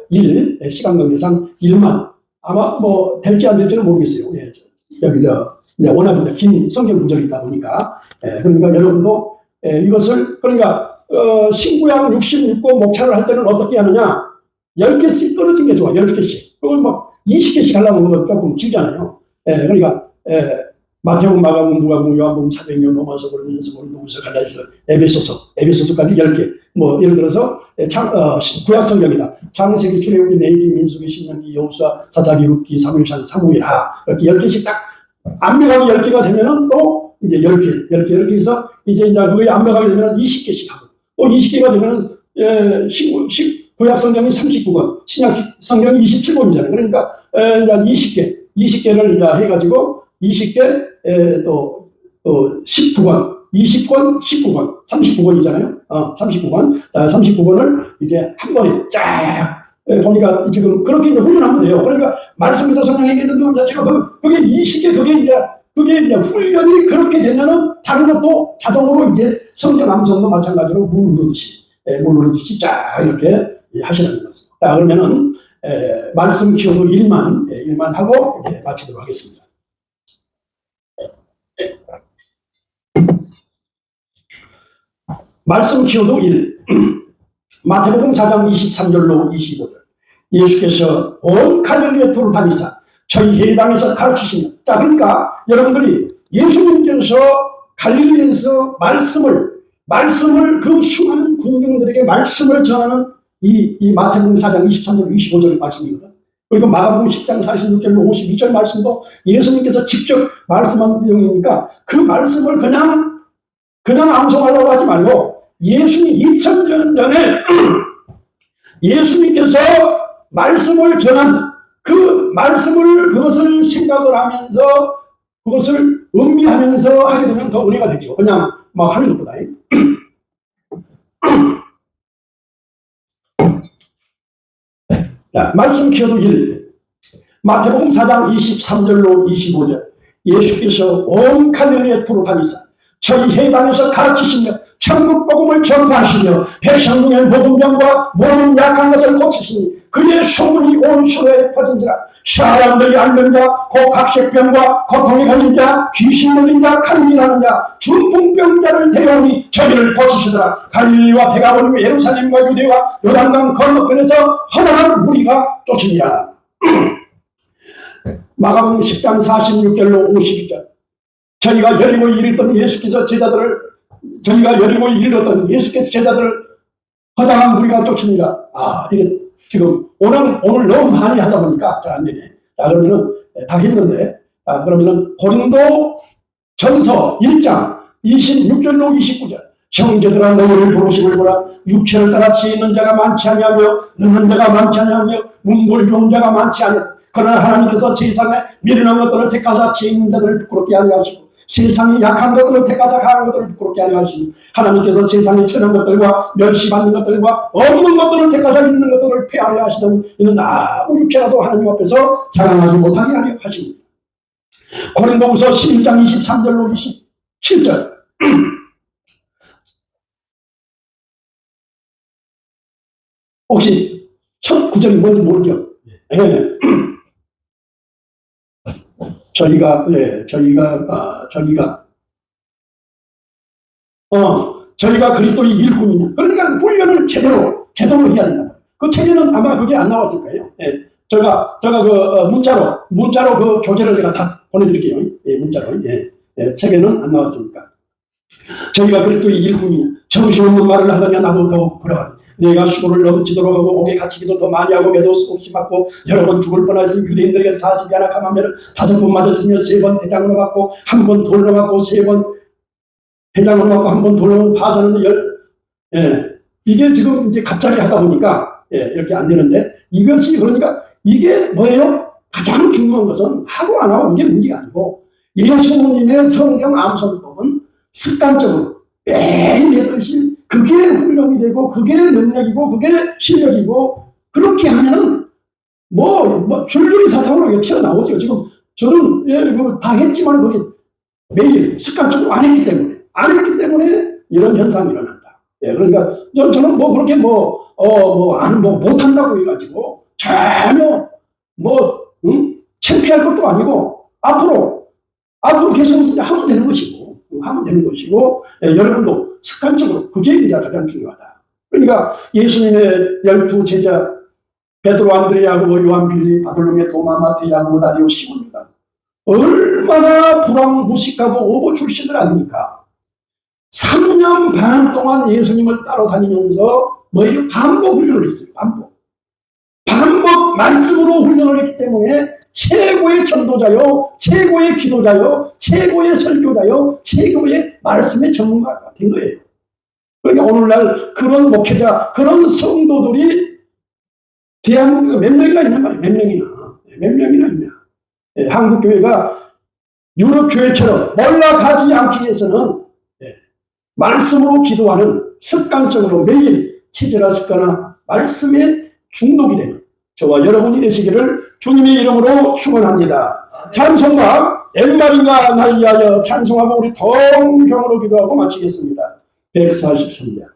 1, 시간 관계상 1만. 아마 뭐 될지 안 될지는 모르겠어요. 여기 워낙 긴 성경 구절이 있다 보니까. 그러니까 여러분도 이것을 그러니까 신구약 66권 목차를 할 때는 어떻게 하느냐? 10개씩 떨어진 게 좋아. 10개씩. 그걸 막 20개씩 하려면 조금 길잖아요. 그러니까 마태복음, 마가복음, 누가복음, 요한복음, 사도행전, 로마서, 고린도전서, 고린도후서, 갈라디아서, 에베소서까지 10개. 뭐 예를 들어서 구약 성경이다. 창세기, 출애굽기, 레위기, 민수기, 신명기, 여호수아, 사사기, 룻기, 사무엘상, 사무엘하 이렇게 10개씩 딱 완벽하게 10개가 되면은 또 이제 10개 이렇게 해서 이제 그거에 압력하게 되면 20개씩 하고, 또 20개가 되면 구약 성경이 39권, 신약 성경이 27권이잖아요. 그러니까 이제 20개를 이제 해가지고 20개 또 19권, 20권, 19권, 39권이잖아요. 39권. 자, 39권을 이제 한 번에 쫙 보니까 지금 그렇게 이제 훈련하면 돼요. 그러니까 말씀에서 성령에게 듣는 자체가 그게 20개, 그게 이제 훈련이 그렇게 되면은 다른 것도 자동으로 이제 성경 암송도 마찬가지로 물 흐르듯이 쫙 이렇게 하시라는 거죠. 자, 그러면은 말씀 키워도 1만 하고 이제 마치도록 하겠습니다. 말씀 키워도 1. 마태복음 4장 23절로 25절. 예수께서 온 갈릴리에 도로 다니사 저희 회당에서 가르치시며, 자, 그러니까 여러분들이 예수님께서 갈릴리에서 말씀을 그 수많은 군중들에게 말씀을 전하는 이 마태복음 4장 23절 25절 말씀이거든. 그리고 마가복음 10장 46절로 52절 말씀도 예수님께서 직접 말씀한 내용이니까 그 말씀을 그냥 암송하려고 하지 말고 예수님 2000년 전에 예수님께서 말씀을 전한 그 말씀을 그것을 생각을 하면서 그것을 음미하면서 하게 되면 더 은혜가 되죠. 그냥 막 하는 것보다. 자, 말씀 키워도 1. 마태복음 4장 23절로 25절. 예수께서 온 갈릴리에 도로 다니사 저희 회당에서 가르치시며 천국 복음을 전파하시며 백성중의 모든 병과 모든 약한 것을 고치시니 그의 소문이 온 수로에 퍼진지라. 사람들이 앓는 자, 곧 각색병과 고통에 걸린 자, 귀신 들린 자, 간질하는 자, 중풍병자를 데려오니 저희를 고치시더라. 갈릴리와 대가보니 예루살렘과 유대와 요단강 건너편에서 허다한 무리가 쫓으니라. 마가복음 10장 46절로 52절. 저희가 여리고에 이르렀던 예수께서 제자들을 허다한 무리가 쫓습니다. 이게 지금 오늘 너무 많이 하다 보니까 잘 안 되네. 자, 그러면은 다 했는데, 그러면은 고린도 전서 1장 26절로 29절. 형제들아 너희를 부르심을 보라. 육체를 따라 지혜 있는 자가 많지 아니하며 능한 자가 많지 아니하며 문골병 자가 많지 아니하며 그러나 하나님께서 세상에 미련한 것들을 택하사 지혜 있는 자들을 부끄럽게 하려 하시고 세상이 약한 것들을 택하사 강한 것들을 부끄럽게 하려 하시니 하나님께서 세상에 천한 것들과 멸시받는 것들과 없는 것들을 택하사 있는 것들을 폐하려 하시더니 이는 아무 육체라도 하나님 앞에서 자랑하지 못하게 하려 하십니다. 고린도후서 11장 23절로 27절. 혹시 첫 구절이 뭔지 모르죠? 저희가 그리스도의 일꾼이냐. 그러니까 훈련을 제대로 해야 된다. 그 책에는 아마 그게 안 나왔을 거예요. 제가 문자로 그 교재를 제가 다 보내드릴게요. 문자로. 책에는 안 나왔으니까. 저희가 그리스도의 일꾼이냐. 정신없는 말을 하더니 나도 더욱 그러하니. 내가 수고를 넘치도록 하고 옥에 갇히기도 더 많이 하고 매도 수없이 맞고 여러 번 죽을 뻔하였으니 유대인들에게 40이 하나 강하면을 5번 맞았으며 3번 대장으로 맞고 1번 돌로 맞고 3번 대장으로 맞고 1번 돌로 맞고 파산은 이게 지금 이제 갑자기 하다 보니까 이렇게 안 되는데 이것이 그러니까 이게 뭐예요? 가장 중요한 것은 하고 안 하고 이게 문제가 아니고 예수님의 성경 암송법은 습관적으로 매일 했듯이 그게 훈련이 되고 그게 능력이고 그게 실력이고 그렇게 하면은 줄줄이 사탕으로 튀어나오죠. 지금 저는 다 했지만 그게 매일 습관적으로 안 했기 때문에 이런 현상이 일어난다. 그러니까 저는 그렇게 못한다고 해가지고 전혀 창피할 것도 아니고 앞으로 계속 하면 되는 것이고 여러분도 습관적으로 그게 이제 가장 중요하다. 그러니까 예수님의 12 제자 베드로, 안드레, 야고보, 요한, 빌립, 바돌로메, 도마, 마태, 야고보, 다디오, 시몬, 유다 얼마나 불황무식하고 오보 출신들 아닙니까? 3년 반 동안 예수님을 따라다니면서 반복 훈련을 했어요. 반복 말씀으로 훈련을 했기 때문에 최고의 전도자요, 최고의 기도자요, 최고의 설교자요, 최고의 말씀의 전문가가 된 거예요. 그러니까 오늘날 그런 목회자, 그런 성도들이 대한민국에 몇 명이나 있냔 말이에요. 몇 명이나 있냐. 예, 한국 교회가 유럽 교회처럼 몰락하지 않기 위해서는 말씀으로 기도하는 습관적으로 매일 체질화 습관화 말씀에 중독이 되는 저와 여러분이 되시기를 주님의 이름으로 축원합니다. 찬송가 엠마리가 날 위하여 찬송하고 우리 동경으로 기도하고 마치겠습니다. 143장.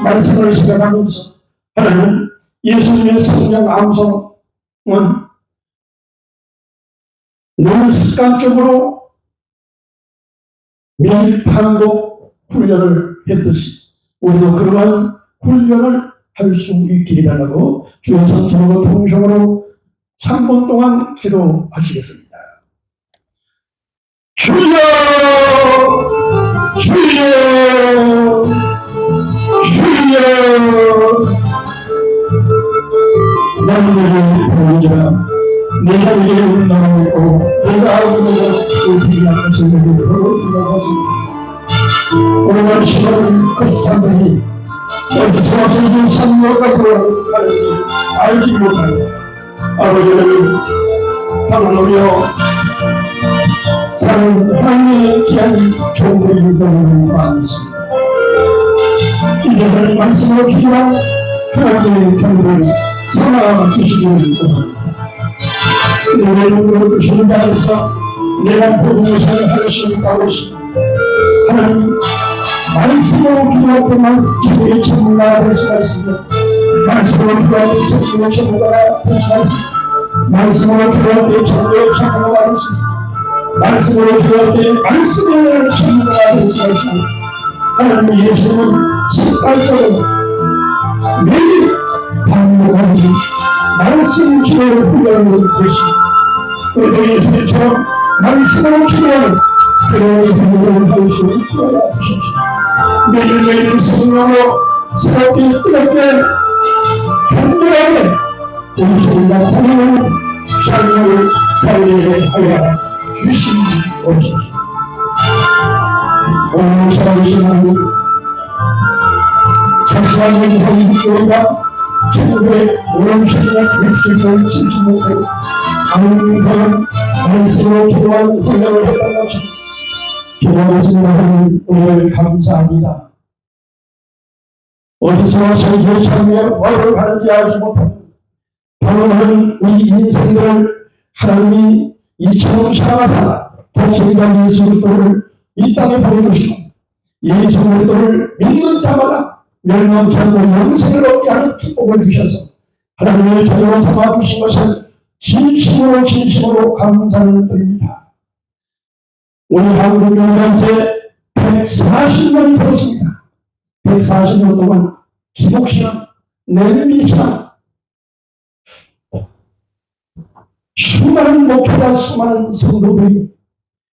말씀을 시작하면서 하나님 예수님의 성령 암송은 늘 습관적으로 매일 반복 훈련을 했듯이 우리도 그러한 훈련을 할 수 있게 해달라고 주의 성령으로 통성으로 3분 동안 기도하시겠습니다. 주여 주여 주여 나는 보자 내가 이게 운동하고 내가 아무도 그 비난을 생각해요. 오늘 시간은 그 사람들이 어디서 와서 이 산모가 돌아가는지 알지 못하고 아버지를 방황하며 사는 하나님의 귀한 종들의 일본을 많습니다. 이제는 말씀을 기도한 하나님의 종들을 살아 주시기를 원합니다. 내 이름으로 주시는 자에서 내가 모든 것을 할 수 있다고 하십니다. 하나님 말씀으로 기도할 때 기도의 전문가가 될 수가 있습니다. 말씀으로 기도할 때 성경의 전문가가 될 수가 있습니다. 말씀으로 기도할 때 전도의 전문가가 될 수 있습니다. 말씀으로 기도할 때 말씀의 전문가가 될 수가 있습니다. 하나님 예수님은 습관적으로 매일 반복하는 말씀 기도를 훈련하는 것입니다. 우리도 예수님처럼 말씀으로 기도하는 그런 훈련을 할 수 있게 하옵소서. 매일매일 성령으로 새롭게 뜨겁게 간절하게 우리 주님과 통하는 삶을 살게 하여 주시옵소서. 오늘 살아계신 하나님, 자신의 한국교회가 천국의 오염시키는 일주일을 지키지 못하고 항상 말씀으로 기도하는 훈련을 했던 것이 기도하겠습니다. 하나님, 오늘 감사합니다. 어디서 설교를 참여 어디로 가는지 알지 못하고 방황하는 우리 인생들을 하나님이 이처럼 살아가사 다시 인간 예수 그리스도를 이 땅에 보내주시고 예수 그리스도를 믿는 자마다 멸망치 않고 영생을 얻게 하는 축복을 주셔서 하나님의 자녀로 삼아 주신 것을 진심으로 감사를 드립니다. 우리 한국교회가 이제 140년이 되었습니다. 140년 동안 기독신앙, 내면신앙, 수많은 목회자, 수많은 성도들이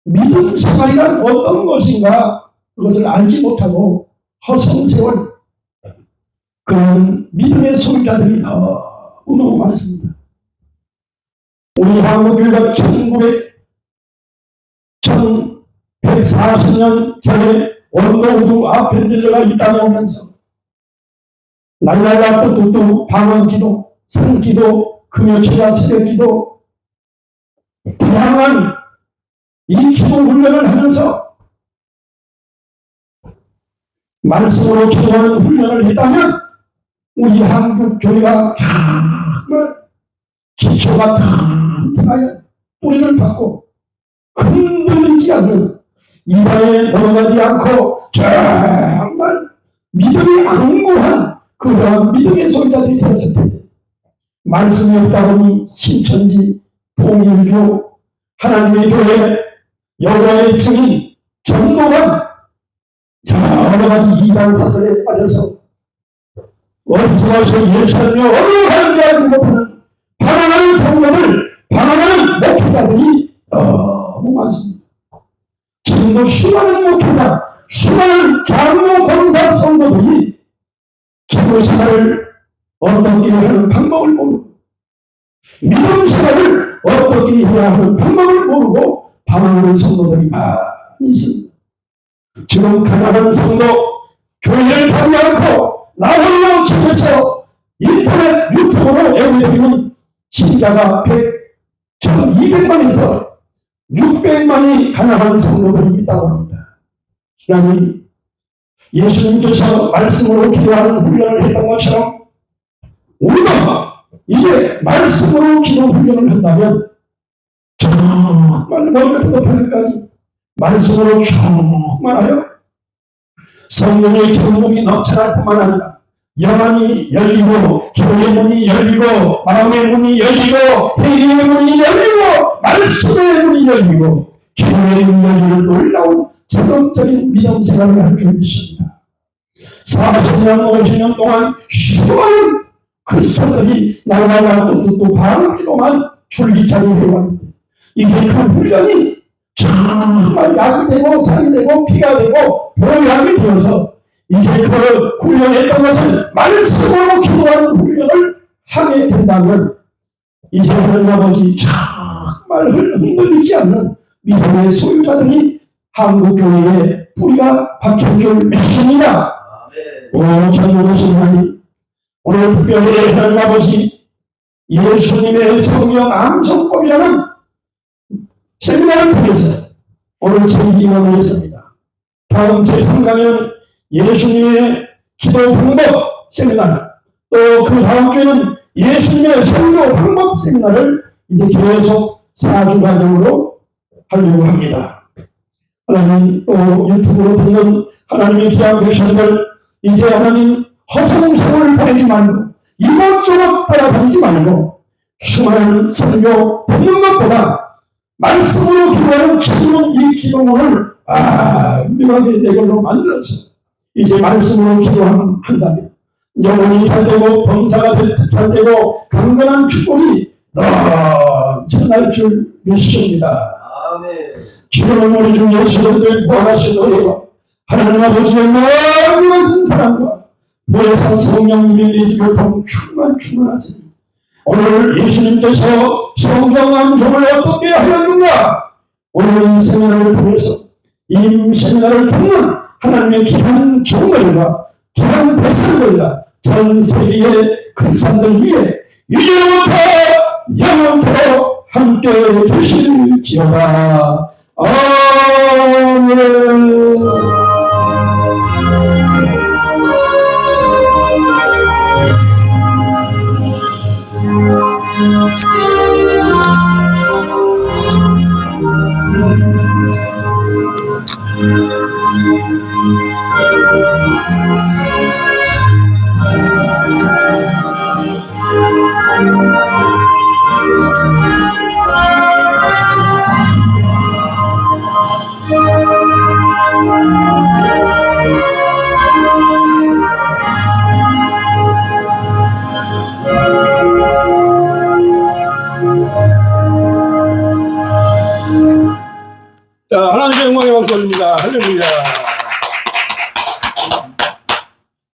믿음 생활이란 어떤 것인가 그것을 알지 못하고 허송세월 그런 믿음의 소유자들이 너무 많습니다. 우리 한국교회가 1140년 전에 원도우두 아펜젤러가 이 땅에 오면서 날라라 뚜뚜뚜 방언기도, 산기도, 금요치라 새벽기도 다양한 이 기도 훈련을 하면서 말씀으로 기도하는 훈련을 했다면 우리 한국교회가 정말 기초가 튼튼하여 뿌리를 받고 흔들리지 않는 이단에 넘어가지 않고 정말 믿음이 안무한 그러한 믿음의 소유자들이 되었을 텐데 말씀이 없다 보니 신천지, 통일교, 하나님의 교회, 여호와의 증인, 전도관 여러 가지 이단 사설에 빠져서 어디서 와서 예수하며 어디로 가는지 알고 못하는 방황하는 성도들, 방황하는 목회자들이 너무 많습니다. 지금도 수많은 목회자, 수많은 장로, 권사 성도들이 기도 생활을 어떻게 하는 방법을 모르고 믿음 생활을 어떻게 해야 하는 방법을 모르고 방황하는 성도들이 많이 있습니다. 지금 가난한 성도, 교회를 가지 않고 나 홀로 집에서 인터넷 유튜브로 애우려면 신자가 1200만에서 600만이 가난한 성도들이 있다고 합니다. 하나님, 예수님께서 말씀으로 기도하는 훈련을 했던 것처럼 우리도 이제 말씀으로 기도 훈련을 한다면 정말 머리부터 발끝까지 말씀으로 충만하여 성령의 기도문이 넘쳐날 뿐만 아니라 영안이 열리고 기도의 문이 열리고 마음의 문이 열리고 회개의 문이 열리고 말씀의 문이 열리고 기도의 문이 열리는 놀라운 전통적인 믿음 생활을 할 줄 믿습니다. 40년, 50년 동안 수많은 그리스도들이 날마다 또 방언기도만 줄기차게 해왔는데 이게 그 훈련이 정말 약이 되고 살이 되고 피가 되고 보약이 되어서 이제 그 훈련했던 것을 말씀으로 기도하는 훈련을 하게 된다면 이제 하나님 아버지 정말 흔들리지 않는 믿음의 소유자들이 한국교회에 뿌리가 박힌 줄 믿습니다. 오, 전능하신 하나님, 오늘 특별히 하나님 아버지 예수님의 성령 암송법이라는 세미나를 통해서 오늘 제2강을 했습니다. 다음 제3강에는 예수님의 기도 방법 세미나, 또 그 다음 주에는 예수님의 설교 방법 세미나를 이제 계속 4주 과정으로 하려고 합니다. 하나님, 또 유튜브로 듣는 하나님의 귀한 백성들, 이제 하나님 허송세월을 보내지 말고 이것저것 따라다니지 말고 수많은 설교 듣는 것보다 말씀으로 기도하는 기도는 이 기도문을 명하게 내 걸로 만들어서 이제 말씀으로 기도한다면 영혼이 잘되고 범사가 잘되고 강건한 축복이 넘쳐날 줄 믿습니다. 주님은 우리 중 예수를 구하신 너희와 하나님 아버지의 모든 사랑과 보혜사 성령님의 내주를 더욱 충만하시니 오늘 예수님께서 성경 암송을 어떻게 하였는가? 오늘 이 세미나를 통해서 이 세미나를 듣는 하나님의 귀한 종들과 귀한 백성들과 전 세계의 큰산들 위에 이제부터 영원토록 함께 계실지어다.